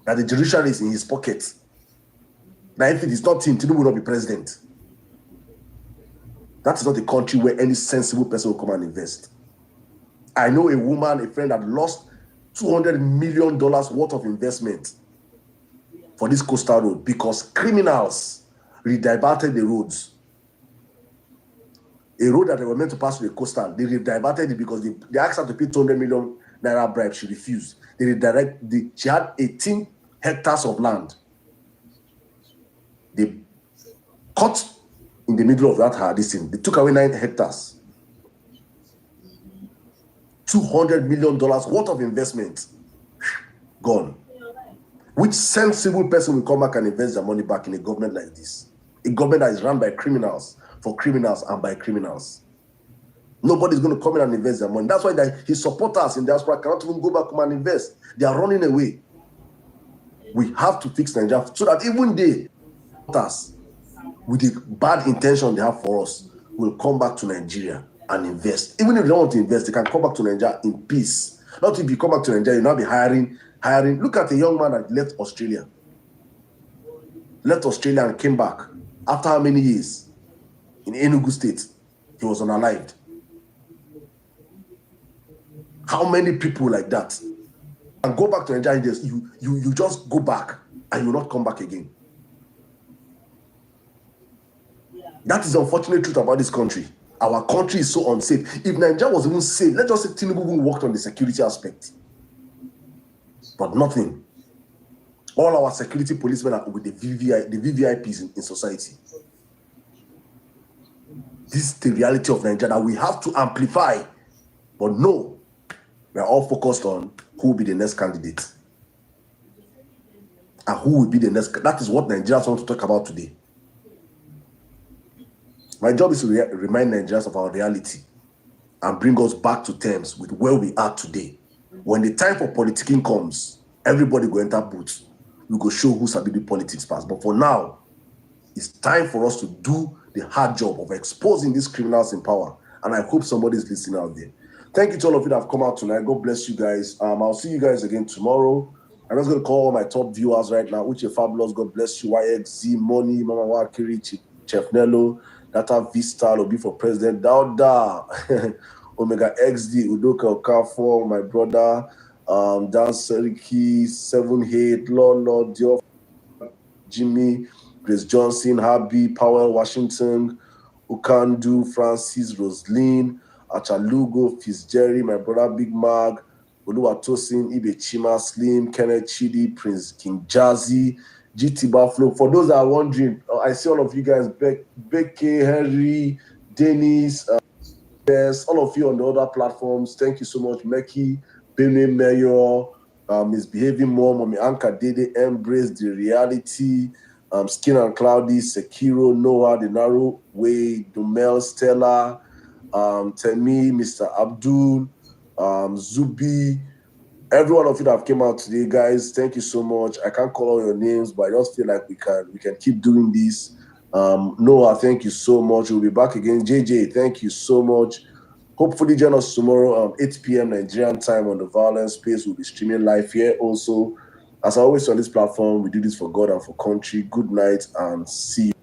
Speaker 1: that the judiciary is in his pocket. Now, if it is not him, Tinubu will not be president. That is not a country where any sensible person will come and invest. I know a woman, a friend that lost $200 million worth of investment for this coastal road because criminals rediverted the roads. A road that they were meant to pass through the coastal, they rediverted it because they asked her to pay 200 million naira bribe. She refused. She had 18 hectares of land. They cut in the middle of that this thing. They took away 9 hectares. $200 million worth of investment gone. Which sensible person will come back and invest their money back in a government like this? A government that is run by criminals, for criminals, and by criminals. Nobody's going to come in and invest their money. That's why his supporters in diaspora cannot even go back home and invest. They are running away. We have to fix Nigeria so that even they, supporters, with the bad intention they have for us, will come back to Nigeria and invest. Even if they don't want to invest, they can come back to Nigeria in peace. Not if you come back to Nigeria, you'll now be hiring. Look at a young man that left Australia. Left Australia and came back. After how many years? In Enugu State, he was unalived. How many people like that? And go back to Nigeria, you just go back and you will not come back again. That is the unfortunate truth about this country. Our country is so unsafe. If Nigeria was even safe, let's just say Tinubu even worked on the security aspect. But nothing. All our security policemen are with the VVIPs in society. This is the reality of Nigeria that we have to amplify. But no, we are all focused on who will be the next candidate. And who will be the next. That is what Nigerians want to talk about today. My job is to remind Nigerians of our reality and bring us back to terms with where we are today. When the time for politicking comes, everybody go enter booths. We go show who sabi the politics pass. But for now, it's time for us to do the hard job of exposing these criminals in power. And I hope somebody's listening out there. Thank you to all of you that have come out tonight. God bless you guys. I'll see you guys again tomorrow. I'm just going to call all my top viewers right now. Uche Fabulous, God bless you. YXZ, Money, Mama Wakiri, Chef Nello, Data Vista, Obi for President, Dauda, Omega XD, Udoka Okafor, my brother, Dan Seriki, 7-8, Lord, Dior, Jimmy, Grace Johnson, Habi, Powell, Washington, Ukandu, Francis, Roslyn, Achalugo, Fitzgerald, my brother Big Mag, Oluwatosin, Ibe Chima, Slim, Kenneth Chidi, Prince King Jazzy, GT Buffalo. For those that are wondering, I see all of you guys, Becky, Henry, Dennis, yes, all of you on the other platforms. Thank you so much, Meki, Bene Mayor, Misbehaving Mom, Mommy Anka Dede, Embrace the Reality, Skin and Cloudy, Sekiro, Noah, The Narrow Way, Dumel, Stella, Temi, Mr. Abdul, Zubi, every one of you that have came out today, guys, thank you so much. I can't call all your names, but I just feel like we can keep doing this. Noah, thank you so much. We'll be back again. JJ, thank you so much. Hopefully join us tomorrow, 8 p.m. Nigerian time on the Violence Space. We'll be streaming live here also. As I always say on this platform, we do this for God and for country. Good night and see you.